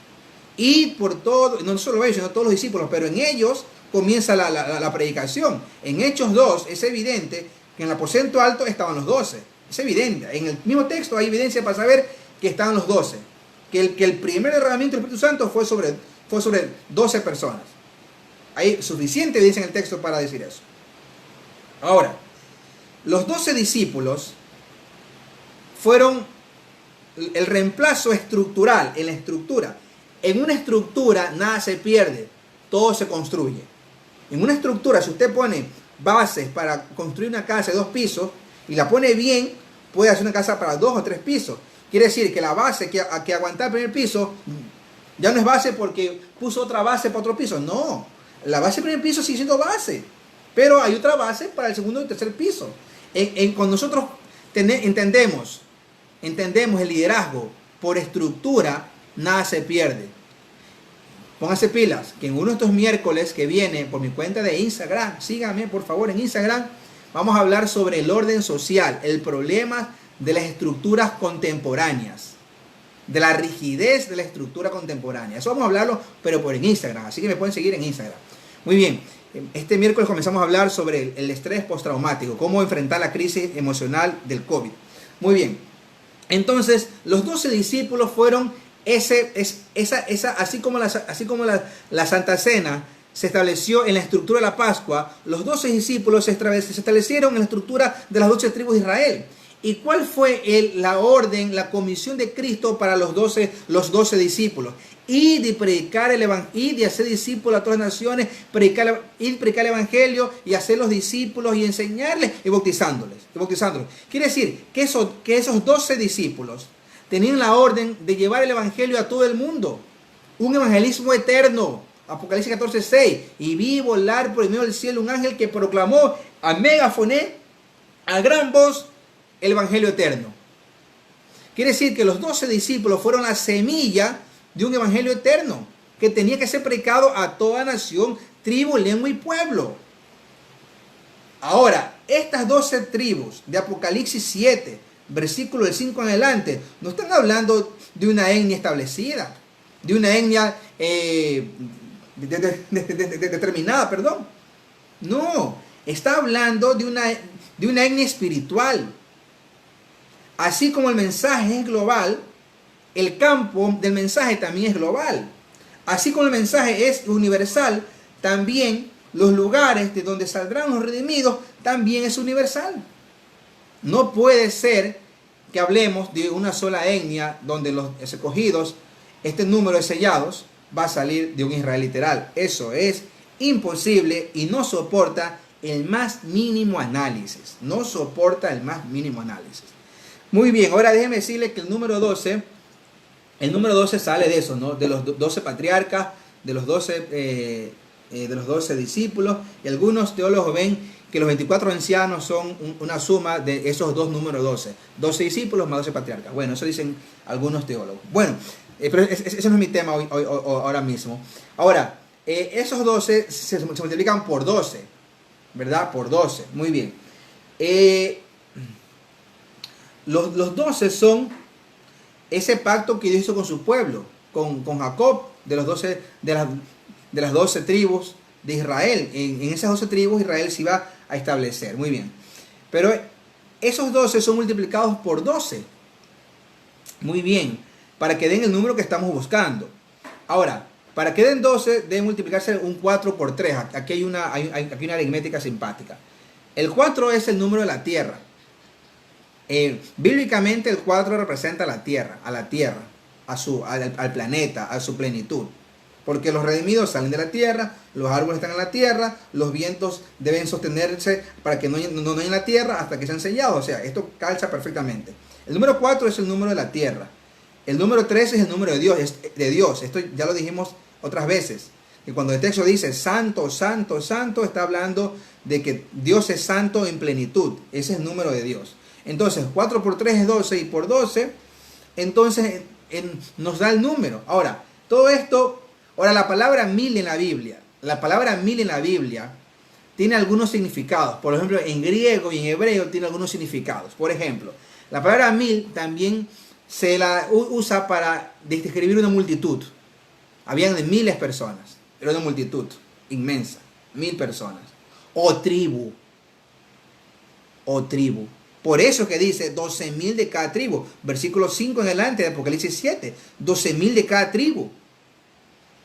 Y por todo, no solo ellos, sino todos los discípulos, pero en ellos comienza la predicación. En Hechos 2 es evidente que en el aposento alto estaban los 12. Es evidente. En el mismo texto hay evidencia para saber que estaban los 12. Que el primer derramamiento del Espíritu Santo fue sobre 12 personas. Hay suficiente evidencia en el texto para decir eso. Ahora, los 12 discípulos fueron el reemplazo estructural en la estructura. En una estructura nada se pierde, todo se construye. En una estructura, si usted pone bases para construir una casa de 2 pisos y la pone bien, puede hacer una casa para 2 o 3 pisos. Quiere decir que la base que aguanta el primer piso ya no es base porque puso otra base para otro piso. No, la base del primer piso sigue siendo base, pero hay otra base para el segundo y tercer piso. Cuando nosotros entendemos el liderazgo por estructura, nada se pierde. Póngase pilas, que en uno de estos miércoles que viene por mi cuenta de Instagram, síganme por favor en Instagram, vamos a hablar sobre el orden social, el problema de las estructuras contemporáneas, de la rigidez de la estructura contemporánea. Eso vamos a hablarlo, pero por en Instagram, así que me pueden seguir en Instagram. Muy bien, este miércoles comenzamos a hablar sobre el estrés postraumático, cómo enfrentar la crisis emocional del COVID. Muy bien, entonces los 12 discípulos fueron así como la Santa Cena se estableció en la estructura de la Pascua, los 12 discípulos se establecieron en la estructura de las 12 tribus de Israel. ¿Y cuál fue la orden, la comisión de Cristo para los 12 discípulos? Y de predicar el evangelio, y de hacer discípulos a todas las naciones, predicar el evangelio y hacer los discípulos y enseñarles y bautizándolos. Quiere decir que esos 12 discípulos tenían la orden de llevar el evangelio a todo el mundo. Un evangelismo eterno. Apocalipsis 14:6. Y vi volar por el medio del cielo un ángel que proclamó a megafoné, a gran voz, el evangelio eterno. Quiere decir que los 12 discípulos fueron la semilla de un evangelio eterno que tenía que ser predicado a toda nación, tribu, lengua y pueblo. Ahora, estas 12 tribus de Apocalipsis 7, versículo del 5 en adelante, no están hablando de una etnia establecida, de una etnia determinada, perdón. No, está hablando de una etnia espiritual. Así como el mensaje es global, el campo del mensaje también es global. Así como el mensaje es universal, también los lugares de donde saldrán los redimidos también es universal. No puede ser que hablemos de una sola etnia donde los escogidos, este número de sellados, va a salir de un Israel literal. Eso es imposible y no soporta el más mínimo análisis. No soporta el más mínimo análisis. Muy bien, ahora déjenme decirle que el número 12 sale de eso, ¿no? De los 12 patriarcas, de los 12 discípulos, y algunos teólogos ven que los 24 ancianos son una suma de esos dos números 12. 12 discípulos más 12 patriarcas. Bueno, eso dicen algunos teólogos. Bueno, pero ese no es mi tema ahora mismo. Ahora, esos 12 se multiplican por 12, ¿verdad? Por 12, muy bien. Los 12 son ese pacto que Dios hizo con su pueblo, con Jacob, de las 12 tribus de Israel. En esas 12 tribus Israel se iba a establecer. Muy bien. Pero esos 12 son multiplicados por 12. Muy bien. Para que den el número que estamos buscando. Ahora, para que den 12, debe multiplicarse un 4 por 3. Aquí hay una aritmética simpática. El 4 es el número de la tierra. Bíblicamente el 4 representa la tierra, al planeta, a su plenitud. Porque los redimidos salen de la tierra, los árboles están en la tierra, los vientos deben sostenerse para que no en la tierra hasta que sean sellados. O sea, esto calza perfectamente. El número 4 es el número de la tierra. El número 3 es el número de Dios. Esto ya lo dijimos otras veces. Que cuando el texto dice santo, santo, santo, está hablando de que Dios es santo en plenitud. Ese es el número de Dios. Entonces, 4 por 3 es 12 y por 12, entonces nos da el número. Ahora, todo esto, la palabra mil en la Biblia tiene algunos significados. Por ejemplo, en griego y en hebreo tiene algunos significados. Por ejemplo, la palabra mil también se la usa para describir una multitud. Habían de miles de personas, era una multitud inmensa. 1000 personas. O tribu. O tribu. Por eso que dice 12.000 de cada tribu. Versículo 5 en adelante de Apocalipsis 7. 12.000 de cada tribu.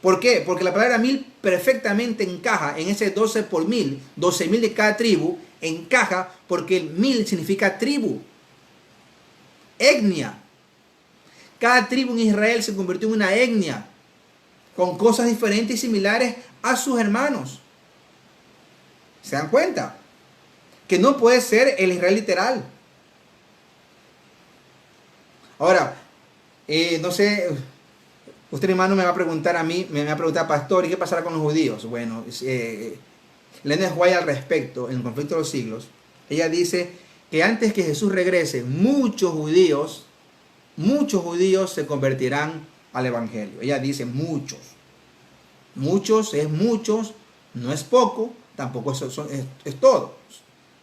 ¿Por qué? Porque la palabra 1000 perfectamente encaja en ese 12 por 1000. 12.000 de cada tribu encaja porque el 1000 significa tribu. Etnia. Cada tribu en Israel se convirtió en una etnia con cosas diferentes y similares a sus hermanos. ¿Se dan cuenta? Que no puede ser el Israel literal. Ahora, no sé, usted hermano me va a preguntar a mí, me va a preguntar, pastor, ¿y qué pasará con los judíos? Bueno, Ellen White al respecto, en el conflicto de los siglos, ella dice que antes que Jesús regrese, muchos judíos se convertirán al evangelio. Ella dice muchos. Muchos es muchos, no es poco, tampoco es todo.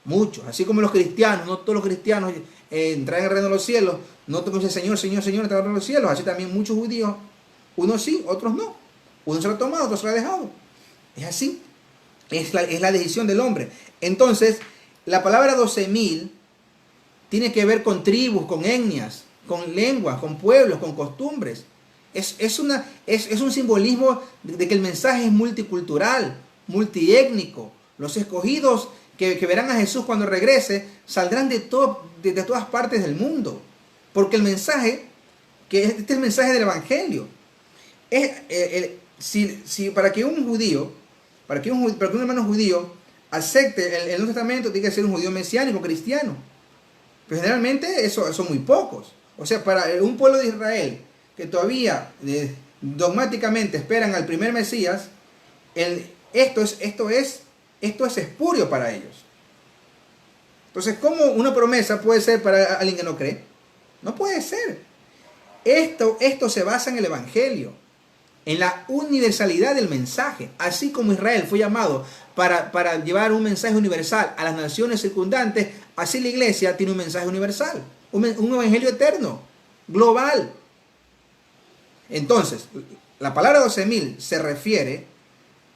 Muchos, así como los cristianos, no todos los cristianos entrarán en el reino de los cielos, no todos dicen Señor, Señor, Señor, entrarán en el reino de los cielos, así también muchos judíos, unos sí, otros no. Uno se lo ha tomado, otro se lo ha dejado. Es así, es la decisión del hombre. Entonces, la palabra 12.000 tiene que ver con tribus, con etnias, con lenguas, con pueblos, con costumbres. Es un simbolismo de que el mensaje es multicultural, multiétnico. Los escogidos que verán a Jesús cuando regrese saldrán de todas partes del mundo. Porque el mensaje, que este es el mensaje del evangelio, para que un judío, para que un hermano judío acepte el Nuevo Testamento, tiene que ser un judío mesiánico, cristiano. Pero generalmente son muy pocos. O sea, para un pueblo de Israel que todavía dogmáticamente esperan al primer Mesías, esto es espurio para ellos. Entonces, ¿cómo una promesa puede ser para alguien que no cree? No puede ser. Esto se basa en el evangelio, en la universalidad del mensaje. Así como Israel fue llamado para llevar un mensaje universal a las naciones circundantes, así la iglesia tiene un mensaje universal, un evangelio eterno, global. Entonces, la palabra 12.000 se refiere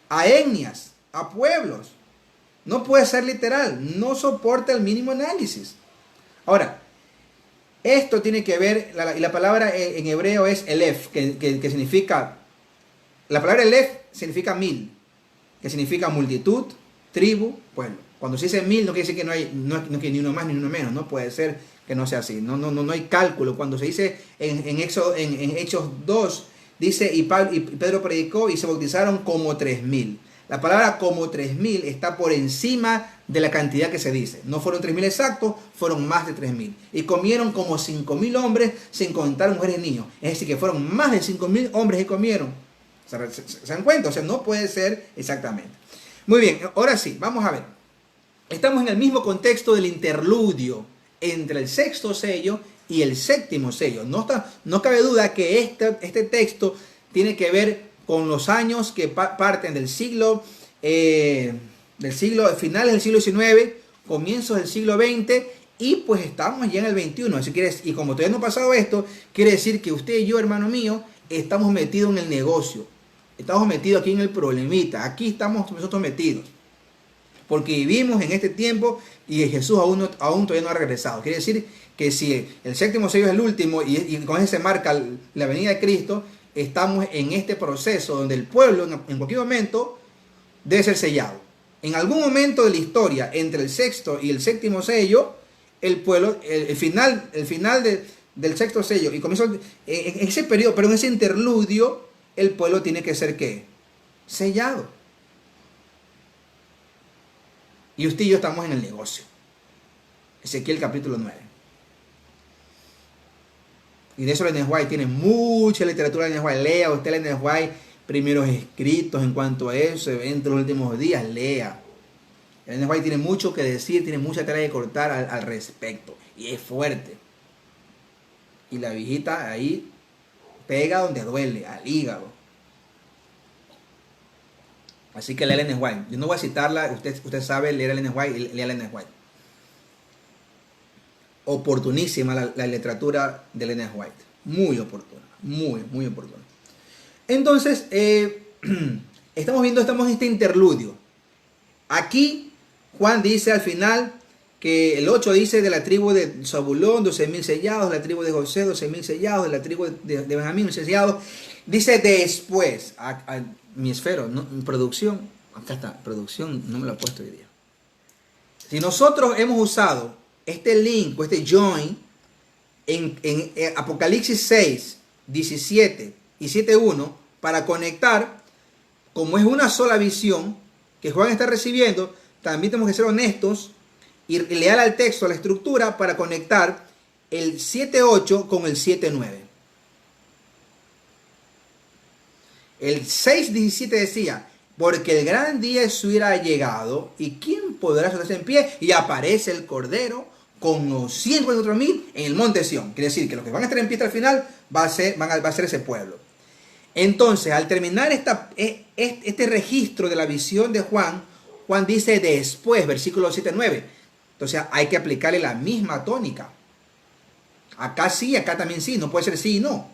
a etnias, a pueblos. No puede ser literal, no soporta el mínimo análisis. Ahora, esto tiene que ver, la palabra en hebreo es elef, que significa, la palabra elef significa 1000, que significa multitud, tribu, pueblo. Cuando se dice 1000 no quiere decir que no hay ni uno más ni uno menos, no puede ser que no sea así, no hay cálculo. Cuando se dice en Hechos 2, dice, y Pedro predicó y se bautizaron como 3.000. La palabra como 3.000 está por encima de la cantidad que se dice. No fueron 3.000 exactos, fueron más de 3.000. Y comieron como 5.000 hombres sin contar mujeres y niños. Es decir, que fueron más de 5.000 hombres que comieron. ¿Se dan cuenta? O sea, no puede ser exactamente. Muy bien, ahora sí, vamos a ver. Estamos en el mismo contexto del interludio entre el sexto sello y el séptimo sello. No cabe duda que este texto tiene que ver con los años que parten del finales del siglo XIX, comienzos del siglo XX, y pues estamos ya en el XXI. Y como todavía no ha pasado esto, quiere decir que usted y yo, hermano mío, estamos metidos en el negocio. Estamos metidos aquí en el problemita. Aquí estamos nosotros metidos. Porque vivimos en este tiempo y Jesús aún todavía no ha regresado. Quiere decir que si el séptimo sello es el último y con ese se marca la venida de Cristo, estamos en este proceso donde el pueblo en cualquier momento debe ser sellado. En algún momento de la historia, entre el sexto y el séptimo sello, el pueblo, el final del sexto sello y comienzo en ese periodo, pero en ese interludio, el pueblo tiene que ser ¿qué? Sellado. Y usted y yo estamos en el negocio. Ezequiel capítulo 9. Y de eso Ellen White tiene mucha literatura. Ellen White, lea usted Ellen White, primeros escritos en cuanto a eso, eventos de los últimos días, lea. Ellen White tiene mucho que decir, tiene mucha tela que cortar al respecto. Y es fuerte. Y la viejita ahí pega donde duele, al hígado. Así que lea Ellen White. Yo no voy a citarla, usted sabe leer Ellen White, lea Ellen White. Oportunísima la literatura de Ellen White. Muy oportuna, muy oportuna. Entonces, estamos en este interludio Aquí Juan dice al final que el 8 dice de la tribu de Zabulón 12.000 sellados, de la tribu de José 12.000 sellados, de la tribu de Benjamín sellados. Dice después, mi esfero, no, producción, acá está, producción, no me lo he puesto hoy día. Si nosotros hemos usado este link o este join en Apocalipsis 6, 17 y 7.1 para conectar, como es una sola visión que Juan está recibiendo, también tenemos que ser honestos y leer al texto, a la estructura, para conectar el 7.8 con el 7.9. El 6.17 decía, porque el gran día de su ira ha llegado, y quién podrá sostenerse en pie, y aparece el Cordero con los 144.000 en el monte Sión. Quiere decir que los que van a estar en pie hasta el final va a ser ese pueblo. Entonces, al terminar este registro de la visión de Juan, Juan dice después, versículo 7-9. Entonces hay que aplicarle la misma tónica. Acá sí, acá también sí, no puede ser sí y no.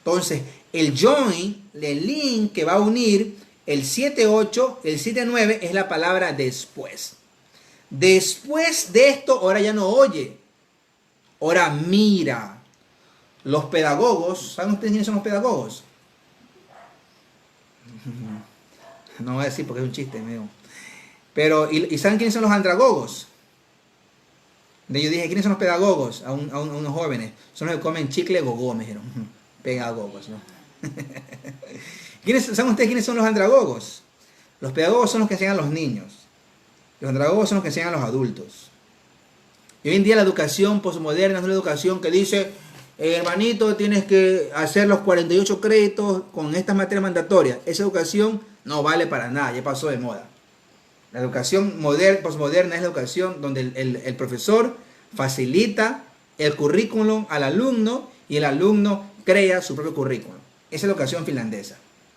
Entonces, el join, el link que va a unir el 7-8, el 7-9 es la palabra después. Después de esto, ahora ya no oye, ahora mira. Los pedagogos, ¿saben ustedes quiénes son los pedagogos? No voy a decir porque es un chiste, amigo. Pero, ¿y saben quiénes son los andragogos? Yo dije, ¿quiénes son los pedagogos? A unos jóvenes. Son los que comen chicle gogó, me dijeron. Pedagogos, ¿no? ¿Saben ustedes quiénes son los andragogos? Los pedagogos son los que enseñan a los niños. Los andragogos son los que enseñan a los adultos. Y hoy en día la educación posmoderna es una educación que dice, hermanito, tienes que hacer los 48 créditos con estas materias mandatorias. Esa educación no vale para nada, ya pasó de moda. La educación posmoderna es la educación donde el profesor facilita el currículum al alumno y el alumno crea su propio currículum. Esa es la educación finlandesa.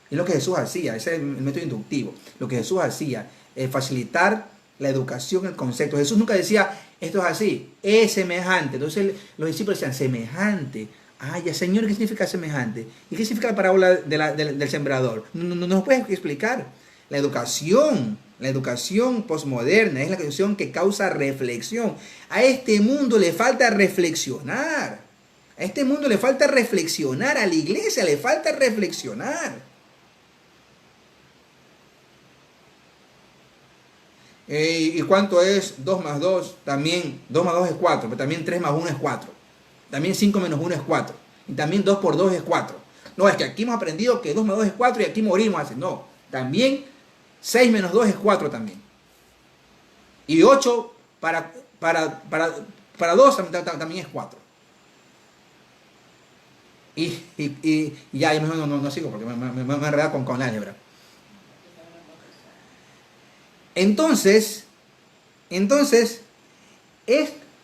Es lo que Jesús hacía, ese es el método inductivo. Lo que Jesús hacía es facilitar la educación, el concepto. Jesús nunca decía, esto es así, es semejante. Entonces los discípulos decían, semejante. Ay, ya Señor, ¿qué significa semejante? ¿Y qué significa la parábola del sembrador? No nos puedes explicar. La educación posmoderna es la educación que causa reflexión. A este mundo le falta reflexionar. A este mundo le falta reflexionar. A la iglesia le falta reflexionar. ¿Y cuánto es 2 más 2? También 2 más 2 es 4, pero también 3 más 1 es 4. También 5 menos 1 es 4. Y también 2 por 2 es 4. No, es que aquí hemos aprendido que 2 más 2 es 4 y aquí morimos así. No, también 6 menos 2 es 4 también. Y 8 para 2 también es 4. Y ya, no sigo porque me he enredado con la álgebra. Entonces,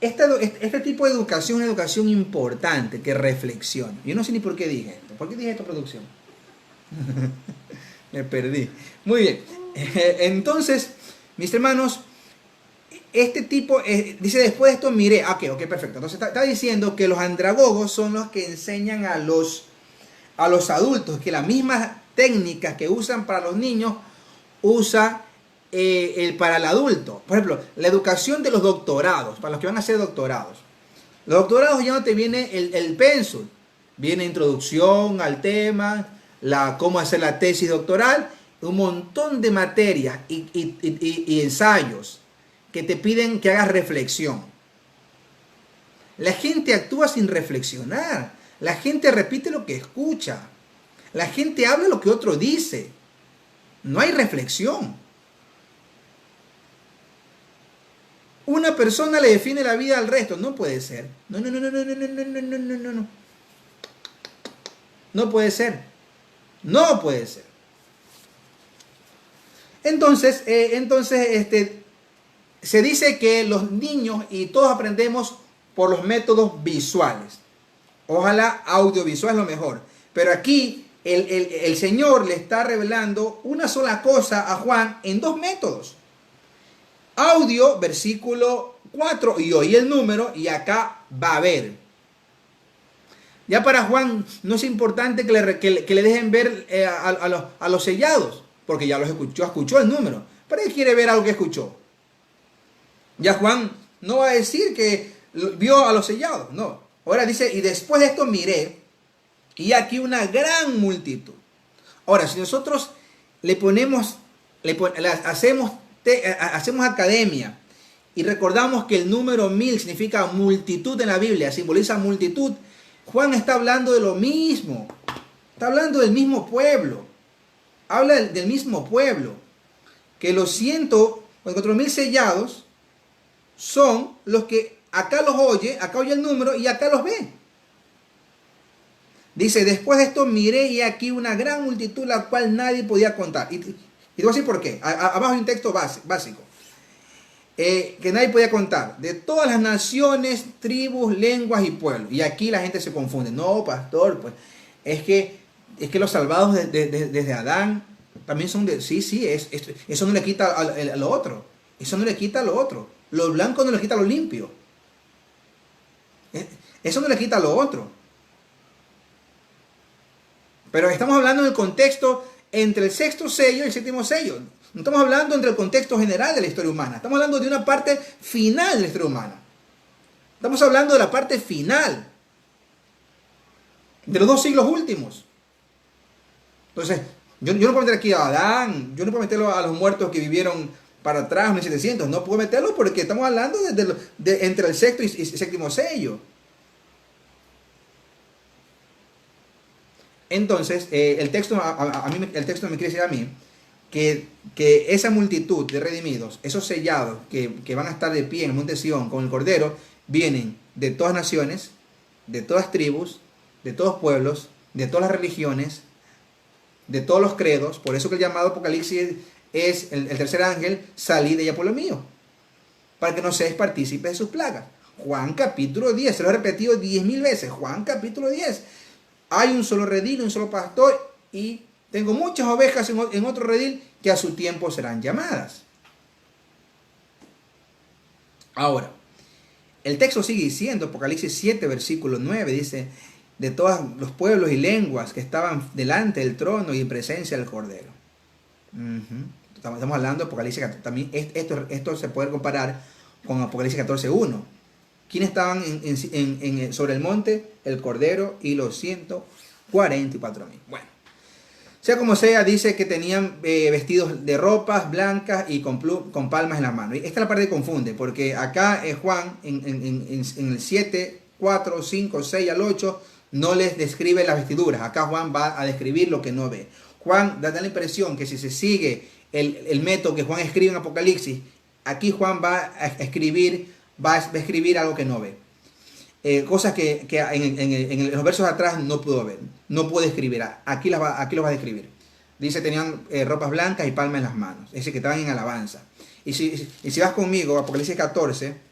este tipo de educación es una educación importante que reflexiona. Yo no sé ni por qué dije esto. ¿Por qué dije esto, producción? Me perdí. Muy bien. Entonces, mis hermanos, este tipo, dice después de esto, mire, ok, perfecto. Entonces está diciendo que los andragogos son los que enseñan a los adultos, que las mismas técnicas que usan para los niños, usa para el adulto. Por ejemplo, la educación de los doctorados, para los que van a hacer doctorados. Los doctorados ya no te viene el pénsul, viene introducción al tema, cómo hacer la tesis doctoral, un montón de materias y ensayos que te piden que hagas reflexión. La gente actúa sin reflexionar. La gente repite lo que escucha. La gente habla lo que otro dice. No hay reflexión. Una persona le define la vida al resto. No puede ser. No. No puede ser. No puede ser. Entonces, se dice que los niños y todos aprendemos por los métodos visuales. Ojalá audiovisual es lo mejor. Pero aquí el Señor le está revelando una sola cosa a Juan en 2 métodos. Audio, versículo 4, y oí el número, y acá va a ver. Ya para Juan no es importante que le dejen ver a los sellados, porque ya escuchó el número. ¿Para qué quiere ver algo que escuchó? Ya Juan no va a decir que vio a los sellados, no. Ahora dice, y después de esto miré, y aquí una gran multitud. Ahora, si nosotros hacemos academia y recordamos que el número 1000 significa multitud en la Biblia, simboliza multitud, Juan está hablando de lo mismo. Está hablando del mismo pueblo. Habla del mismo pueblo. Que los 144.000 sellados son los que acá los oye, acá oye el número y acá los ve. Dice, después de esto miré y aquí una gran multitud la cual nadie podía contar. Y te voy a decir por qué. Abajo hay un texto básico. Que nadie podía contar. De todas las naciones, tribus, lenguas y pueblos. Y aquí la gente se confunde. No, pastor, pues es que los salvados desde Adán también son de... Sí, eso no le quita a lo otro. Eso no le quita a lo otro. Lo blanco no le quita a lo limpio. Eso no le quita a lo otro. Pero estamos hablando en el contexto entre el sexto sello y el séptimo sello. No estamos hablando entre el contexto general de la historia humana. Estamos hablando de una parte final de la historia humana. Estamos hablando de la parte final. De los 2 siglos últimos. Entonces, yo no puedo meter aquí a Adán. Yo no puedo meterlo a los muertos que vivieron para atrás, en 1700. No puedo meterlo porque estamos hablando entre el sexto y séptimo sello. Entonces, el texto me quiere decir a mí que esa multitud de redimidos, esos sellados que van a estar de pie en el monte Sión con el Cordero, vienen de todas naciones, de todas tribus, de todos pueblos, de todas las religiones, de todos los credos. Por eso que el llamado Apocalipsis es el tercer ángel, salid de ella por lo mío, para que no seáis partícipes de sus plagas. Juan capítulo 10, se lo he repetido 10.000 veces. Juan capítulo 10. Hay un solo redil, un solo pastor, y tengo muchas ovejas en otro redil que a su tiempo serán llamadas. Ahora, el texto sigue diciendo, Apocalipsis 7, versículo 9, dice, de todos los pueblos y lenguas que estaban delante del trono y en presencia del Cordero. Estamos hablando de Apocalipsis 14. También esto se puede comparar con Apocalipsis 14:1. ¿Quiénes estaban sobre el monte? El Cordero y los 144.000. Bueno, sea como sea, dice que tenían vestidos de ropas blancas y con palmas en las manos. Y esta es la parte que confunde, porque acá Juan, en el 7, 4, 5, 6 al 8, no les describe las vestiduras. Acá Juan va a describir lo que no ve. Juan da la impresión que si se sigue el método que Juan escribe en Apocalipsis, aquí Juan va a escribir algo que no ve. Cosas que en los versos atrás no pudo ver, no pudo escribir. Aquí lo va a describir. Dice, tenían ropas blancas y palmas en las manos. Es decir, que estaban en alabanza. Y si vas conmigo, Apocalipsis 14,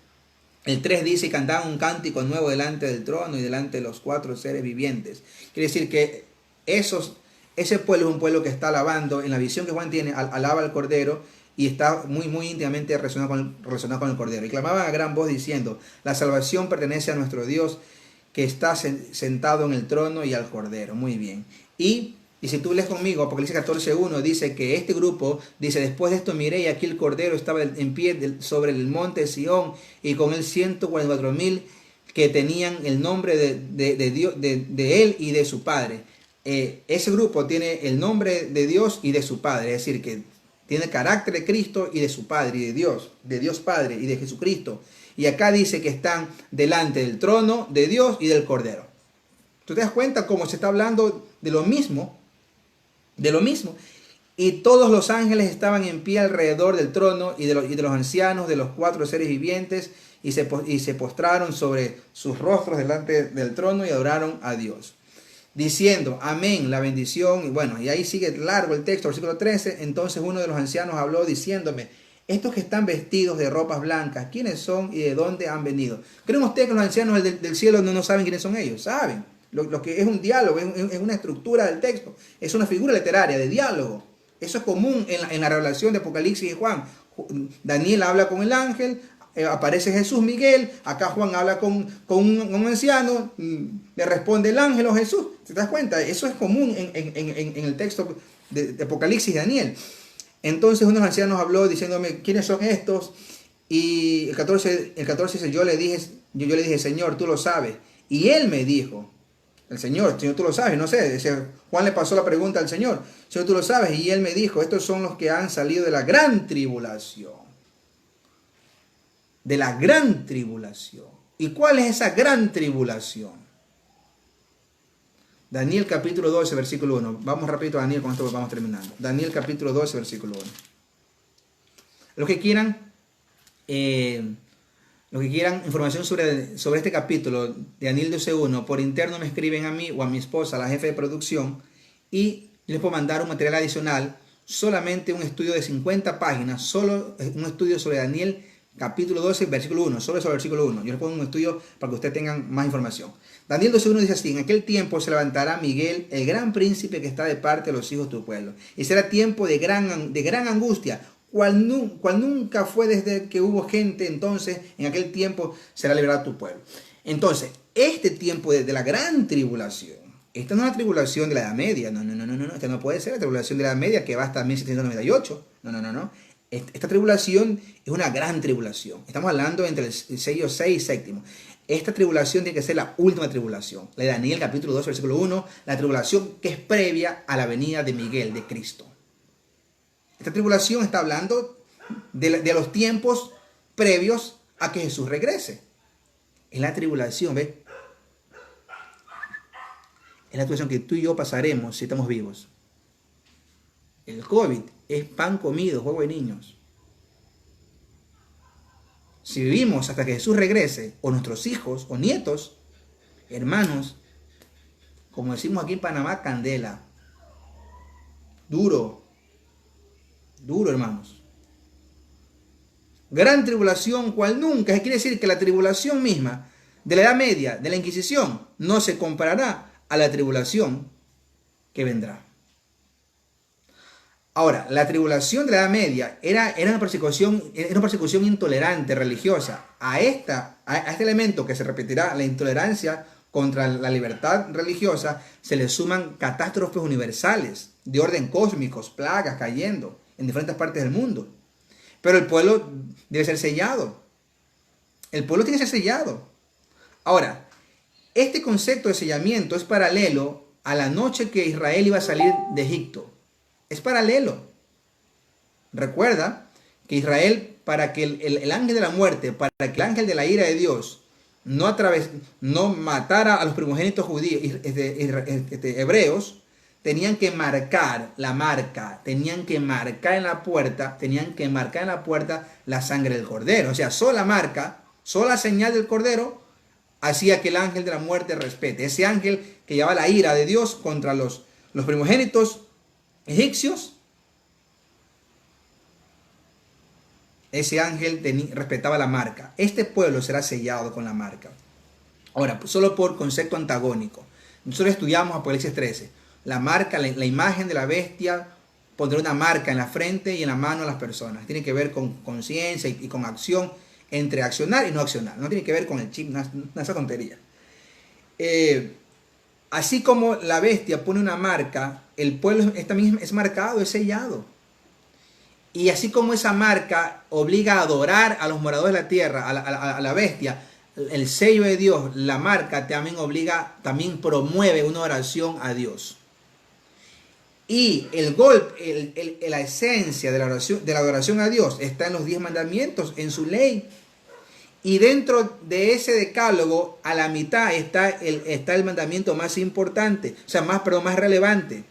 el 3 dice, y cantaban un cántico nuevo delante del trono y delante de los 4 seres vivientes. Quiere decir que ese pueblo es un pueblo que está alabando, en la visión que Juan tiene, alaba al Cordero, y está muy íntimamente relacionado con el Cordero. Y clamaban a gran voz diciendo, la salvación pertenece a nuestro Dios que está sentado en el trono y al Cordero. Muy bien. Y si tú lees conmigo, Apocalipsis 14:1 dice que este grupo, dice, después de esto miré y aquí el Cordero estaba en pie sobre el monte Sión y con él 144.000 que tenían el nombre de Dios, de él y de su Padre. Ese grupo tiene el nombre de Dios y de su Padre, es decir, que tiene el carácter de Cristo y de su Padre, y de Dios Padre y de Jesucristo. Y acá dice que están delante del trono de Dios y del Cordero. ¿Tú te das cuenta cómo se está hablando de lo mismo? De lo mismo. Y todos los ángeles estaban en pie alrededor del trono y de los ancianos, de los 4 seres vivientes, y se postraron sobre sus rostros delante del trono y adoraron a Dios, diciendo, amén, la bendición. Y bueno, y ahí sigue largo el texto, versículo 13. Entonces uno de los ancianos habló diciéndome, estos que están vestidos de ropas blancas, ¿quiénes son y de dónde han venido? ¿Creen ustedes que los ancianos del cielo no saben quiénes son ellos? Saben. Lo que es un diálogo, es una estructura del texto, es una figura literaria de diálogo. Eso es común en la revelación de Apocalipsis y Juan. Daniel habla con el ángel, aparece Jesús Miguel, acá Juan habla con un anciano, le responde el ángel o Jesús. ¿Te das cuenta? Eso es común en el texto de Apocalipsis y Daniel. Entonces uno de los ancianos habló diciéndome, ¿quiénes son estos? Y el 14 dice, yo le dije, Señor, tú lo sabes. Y él me dijo, Señor, tú lo sabes, no sé. Dice, Juan le pasó la pregunta al Señor, Señor, tú lo sabes. Y él me dijo, estos son los que han salido de la gran tribulación. De la gran tribulación. ¿Y cuál es esa gran tribulación? Daniel capítulo 12, versículo 1. Vamos rápido a Daniel, con esto vamos terminando. Daniel capítulo 12, versículo 1. Los que quieran información sobre este capítulo de Daniel 12:1, por interno me escriben a mí o a mi esposa, la jefe de producción, y les puedo mandar un material adicional, solamente un estudio de 50 páginas, solo un estudio sobre Daniel capítulo 12, versículo 1, solo sobre el versículo 1. Yo les pongo un estudio para que ustedes tengan más información. Daniel 12:1 dice así, en aquel tiempo se levantará Miguel, el gran príncipe que está de parte de los hijos de tu pueblo, y será tiempo de gran angustia, cual nunca fue desde que hubo gente. Entonces en aquel tiempo será liberado tu pueblo. Entonces, este tiempo de la gran tribulación, esta no es la tribulación de la Edad Media, no, esta no puede ser la tribulación de la Edad Media que va hasta 1798, no. Esta tribulación es una gran tribulación. Estamos hablando entre el sello 6 y séptimo. Esta tribulación tiene que ser la última tribulación. La de Daniel capítulo 2, versículo 1, la tribulación que es previa a la venida de Miguel, de Cristo. Esta tribulación está hablando de los tiempos previos a que Jesús regrese. Es la tribulación, ¿ves? Es la tribulación que tú y yo pasaremos si estamos vivos. El COVID es pan comido, juego de niños. Si vivimos hasta que Jesús regrese, o nuestros hijos o nietos, hermanos, como decimos aquí en Panamá, candela. Duro, hermanos. Gran tribulación, cual nunca. Quiere decir que la tribulación misma de la Edad Media, de la Inquisición, no se comparará a la tribulación que vendrá. Ahora, la tribulación de la Edad Media era una persecución intolerante, religiosa. A este elemento que se repetirá, la intolerancia contra la libertad religiosa, se le suman catástrofes universales de orden cósmicos, plagas cayendo en diferentes partes del mundo. Pero el pueblo debe ser sellado. El pueblo tiene que ser sellado. Ahora, este concepto de sellamiento es paralelo a la noche que Israel iba a salir de Egipto. Es paralelo. Recuerda que Israel, para que el ángel de la muerte, para que el ángel de la ira de Dios no matara a los primogénitos judíos, hebreos, tenían que marcar la marca, tenían que marcar en la puerta la sangre del cordero. O sea, sola marca, sola señal del cordero hacía que el ángel de la muerte respete. Ese ángel que llevaba la ira de Dios contra los primogénitos egipcios, ese ángel respetaba la marca. Este pueblo será sellado con la marca. Ahora, solo por concepto antagónico, nosotros estudiamos Apocalipsis 13. La marca, la imagen de la bestia pondrá una marca en la frente y en la mano de las personas. Tiene que ver con conciencia y con acción, entre accionar y no accionar. No tiene que ver con el chip, esa tontería. Así como la bestia pone una marca, el pueblo también es marcado, es sellado. Y así como esa marca obliga a adorar a los moradores de la tierra, a la bestia, el sello de Dios, la marca también promueve una oración a Dios. Y la esencia de la adoración a Dios está en los 10 mandamientos, en su ley. Y dentro de ese decálogo, a la mitad está el mandamiento más importante, o sea, más relevante,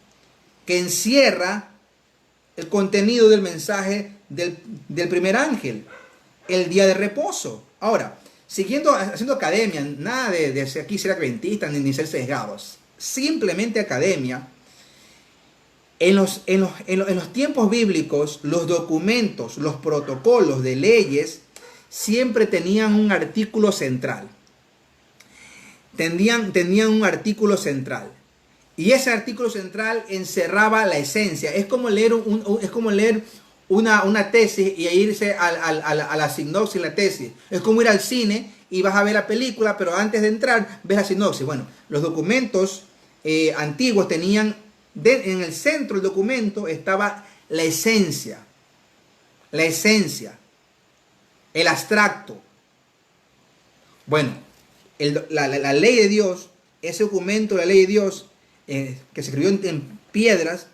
que encierra el contenido del mensaje del primer ángel, el día de reposo. Ahora, haciendo academia, nada de aquí ser adventistas ni ser sesgados, simplemente academia. En los tiempos bíblicos, los documentos, los protocolos de leyes siempre tenían un artículo central. Tenían un artículo central. Y ese artículo central encerraba la esencia. Es como leer una tesis y irse a la sinopsis de la tesis. Es como ir al cine y vas a ver la película, pero antes de entrar ves la sinopsis. Bueno, los documentos antiguos tenían, en el centro del documento estaba la esencia. la esencia, el abstracto. Bueno, la ley de Dios, ese documento de la ley de Dios, que se escribió en piedras,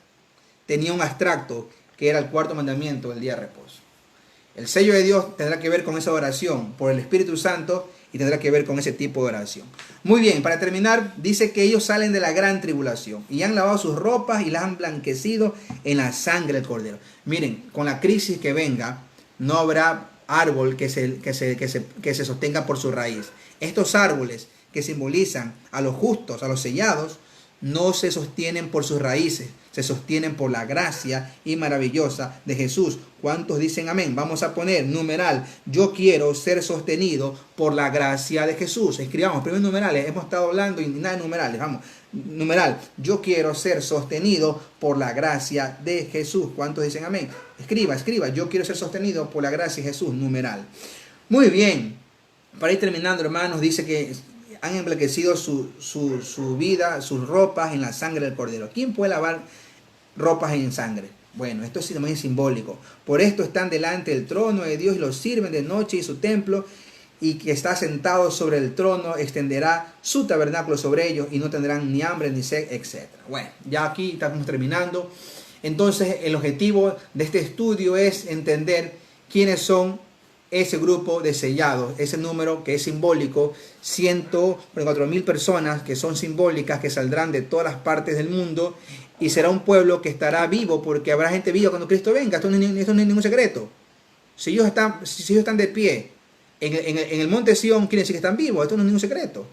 tenía un abstracto que era el cuarto mandamiento del día de reposo. El sello de Dios tendrá que ver con esa oración por el Espíritu Santo y tendrá que ver con ese tipo de oración. Muy bien, para terminar, dice que ellos salen de la gran tribulación y han lavado sus ropas y las han blanquecido en la sangre del Cordero. Miren, con la crisis que venga, no habrá árbol que se sostenga por su raíz. Estos árboles que simbolizan a los justos, a los sellados, no se sostienen por sus raíces, se sostienen por la gracia y maravillosa de Jesús. ¿Cuántos dicen amén? Vamos a poner numeral: yo quiero ser sostenido por la gracia de Jesús. Escribamos primeros numerales, hemos estado hablando y nada de numerales. Vamos, numeral: yo quiero ser sostenido por la gracia de Jesús. ¿Cuántos dicen amén? Escriba, yo quiero ser sostenido por la gracia de Jesús, numeral. Muy bien, para ir terminando, hermanos, dice que han emblanquecido su vida, sus ropas en la sangre del Cordero. ¿Quién puede lavar ropas en sangre? Bueno, esto es también simbólico. Por esto están delante del trono de Dios y los sirven de noche y su templo, y que está sentado sobre el trono extenderá su tabernáculo sobre ellos y no tendrán ni hambre ni sed, etc. Bueno, ya aquí estamos terminando. Entonces, el objetivo de este estudio es entender quiénes son ese grupo de sellados, ese número que es simbólico, 144.000 personas que son simbólicas, que saldrán de todas las partes del mundo, y será un pueblo que estará vivo, porque habrá gente viva cuando Cristo venga. Esto no es ningún secreto. Si ellos están de pie en el monte Sión, quiere decir que están vivos. Esto no es ningún secreto.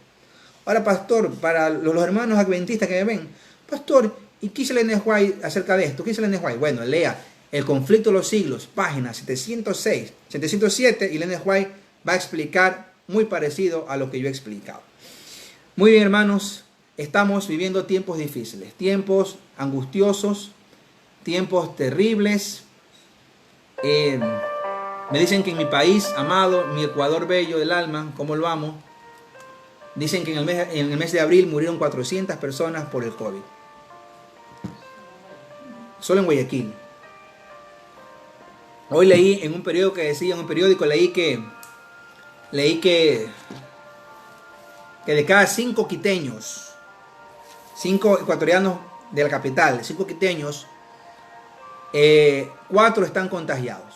Ahora, pastor, para los hermanos adventistas que me ven, pastor, ¿y qué dice el Ellen White acerca de esto? ¿Qué dice el Ellen White? Bueno, lea El conflicto de los siglos, páginas 706, 707, y Ellen White va a explicar muy parecido a lo que yo he explicado. Muy bien, hermanos, estamos viviendo tiempos difíciles, tiempos angustiosos, tiempos terribles. Me dicen que en mi país amado, mi Ecuador bello del alma, ¿cómo lo amo? Dicen que en el mes de abril murieron 400 personas por el COVID. Solo en Guayaquil. Hoy leí en un periódico que decía, leí que de cada 5 quiteños, 5 ecuatorianos de la capital, 5 quiteños, 4 están contagiados.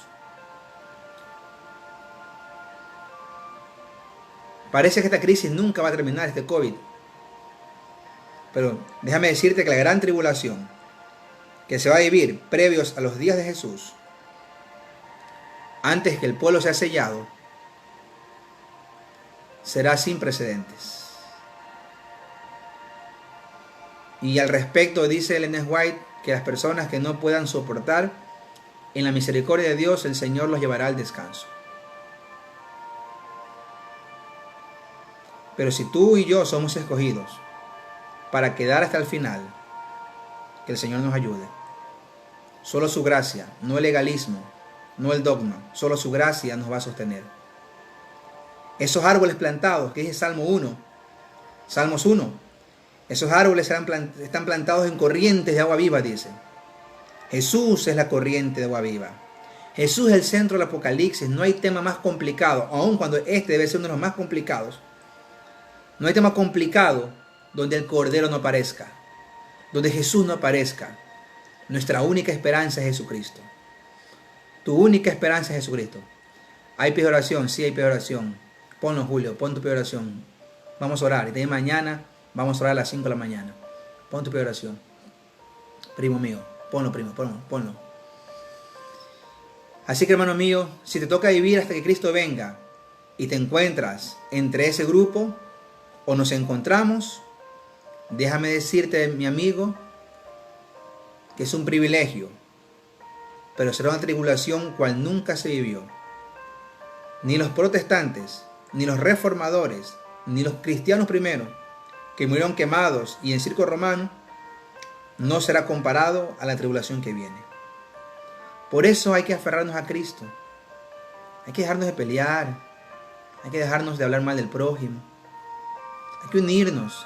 Parece que esta crisis nunca va a terminar, este COVID. Pero déjame decirte que la gran tribulación que se va a vivir previos a los días de Jesús, antes que el pueblo sea sellado, será sin precedentes. Y al respecto dice Ellen White que las personas que no puedan soportar, en la misericordia de Dios el Señor los llevará al descanso. Pero si tú y yo somos escogidos para quedar hasta el final, que el Señor nos ayude. Solo su gracia, no el legalismo, no el dogma, solo su gracia nos va a sostener. Esos árboles plantados, que dice Salmos 1, esos árboles están plantados en corrientes de agua viva, dice. Jesús es la corriente de agua viva. Jesús es el centro del Apocalipsis. No hay tema más complicado, aun cuando este debe ser uno de los más complicados. No hay tema complicado donde el Cordero no aparezca, donde Jesús no aparezca. Nuestra única esperanza es Jesucristo. Tu única esperanza es Jesucristo. ¿Hay pie de oración? Sí, hay pie de oración. Ponlo, Julio, pon tu pie de oración. Vamos a orar. Y de mañana vamos a orar a las 5 de la mañana. Pon tu pie de oración. Primo mío, ponlo, ponlo. Así que, hermano mío, si te toca vivir hasta que Cristo venga y te encuentras entre ese grupo, o nos encontramos, déjame decirte, mi amigo, que es un privilegio, pero será una tribulación cual nunca se vivió. Ni los protestantes, ni los reformadores, ni los cristianos primero, que murieron quemados y en circo romano, no será comparado a la tribulación que viene. Por eso hay que aferrarnos a Cristo. Hay que dejarnos de pelear. Hay que dejarnos de hablar mal del prójimo. Hay que unirnos.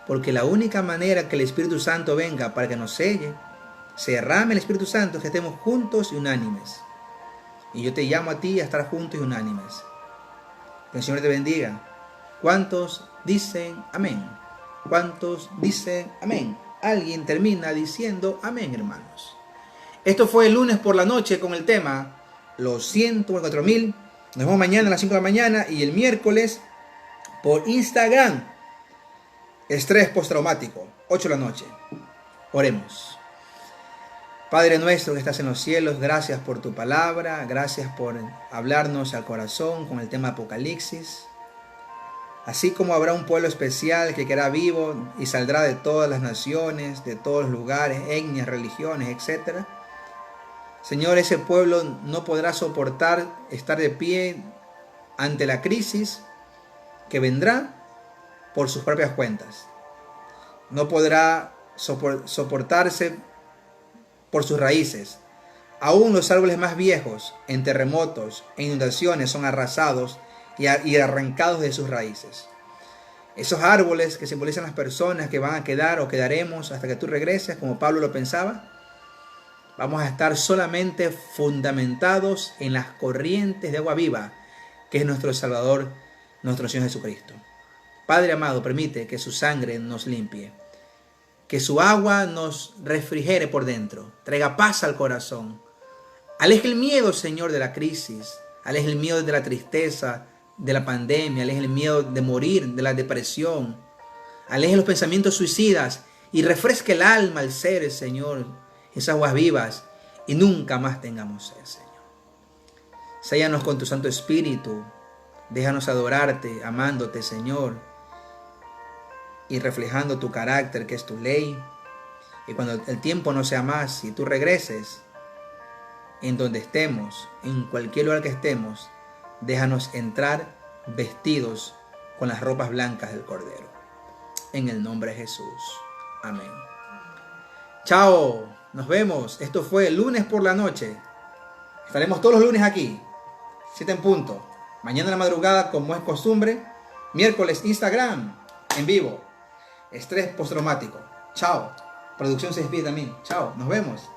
Porque la única manera que el Espíritu Santo venga para que nos selle, se derrame el Espíritu Santo, es que estemos juntos y unánimes. Y yo te llamo a ti a estar juntos y unánimes. Que el Señor te bendiga. ¿Cuántos dicen amén? ¿Cuántos dicen amén? Alguien termina diciendo amén, hermanos. Esto fue el lunes por la noche con el tema Los 104.000. Nos vemos mañana a las 5 de la mañana y el miércoles por Instagram. Estrés postraumático, 8 de la noche. Oremos. Padre nuestro que estás en los cielos, gracias por tu palabra, gracias por hablarnos al corazón con el tema Apocalipsis. Así como habrá un pueblo especial que quedará vivo y saldrá de todas las naciones, de todos los lugares, etnias, religiones, etc. Señor, ese pueblo no podrá soportar estar de pie ante la crisis que vendrá por sus propias cuentas. No podrá soportarse por sus raíces. Aún los árboles más viejos, en terremotos e inundaciones, son arrasados y arrancados de sus raíces. Esos árboles que simbolizan las personas que van a quedar o quedaremos hasta que tú regreses, como Pablo lo pensaba, vamos a estar solamente fundamentados en las corrientes de agua viva, que es nuestro Salvador, nuestro Señor Jesucristo. Padre amado, permite que su sangre nos limpie, que su agua nos refrigere por dentro, traiga paz al corazón. Aleje el miedo, Señor, de la crisis, aleje el miedo de la tristeza, de la pandemia, aleje el miedo de morir, de la depresión, aleje los pensamientos suicidas y refresque el alma, el ser, Señor, esas aguas vivas y nunca más tengamos sed, Señor. Séllanos con tu Santo Espíritu, déjanos adorarte, amándote, Señor, y reflejando tu carácter, que es tu ley. Y cuando el tiempo no sea más y tú regreses, en donde estemos, en cualquier lugar que estemos, déjanos entrar vestidos con las ropas blancas del Cordero. En el nombre de Jesús. Amén. Chao, nos vemos. Esto fue lunes por la noche. Estaremos todos los lunes aquí, 7 en punto. Mañana en la madrugada, como es costumbre. Miércoles, Instagram, en vivo. Estrés postraumático. Chao. Producción se despide también. Chao, nos vemos.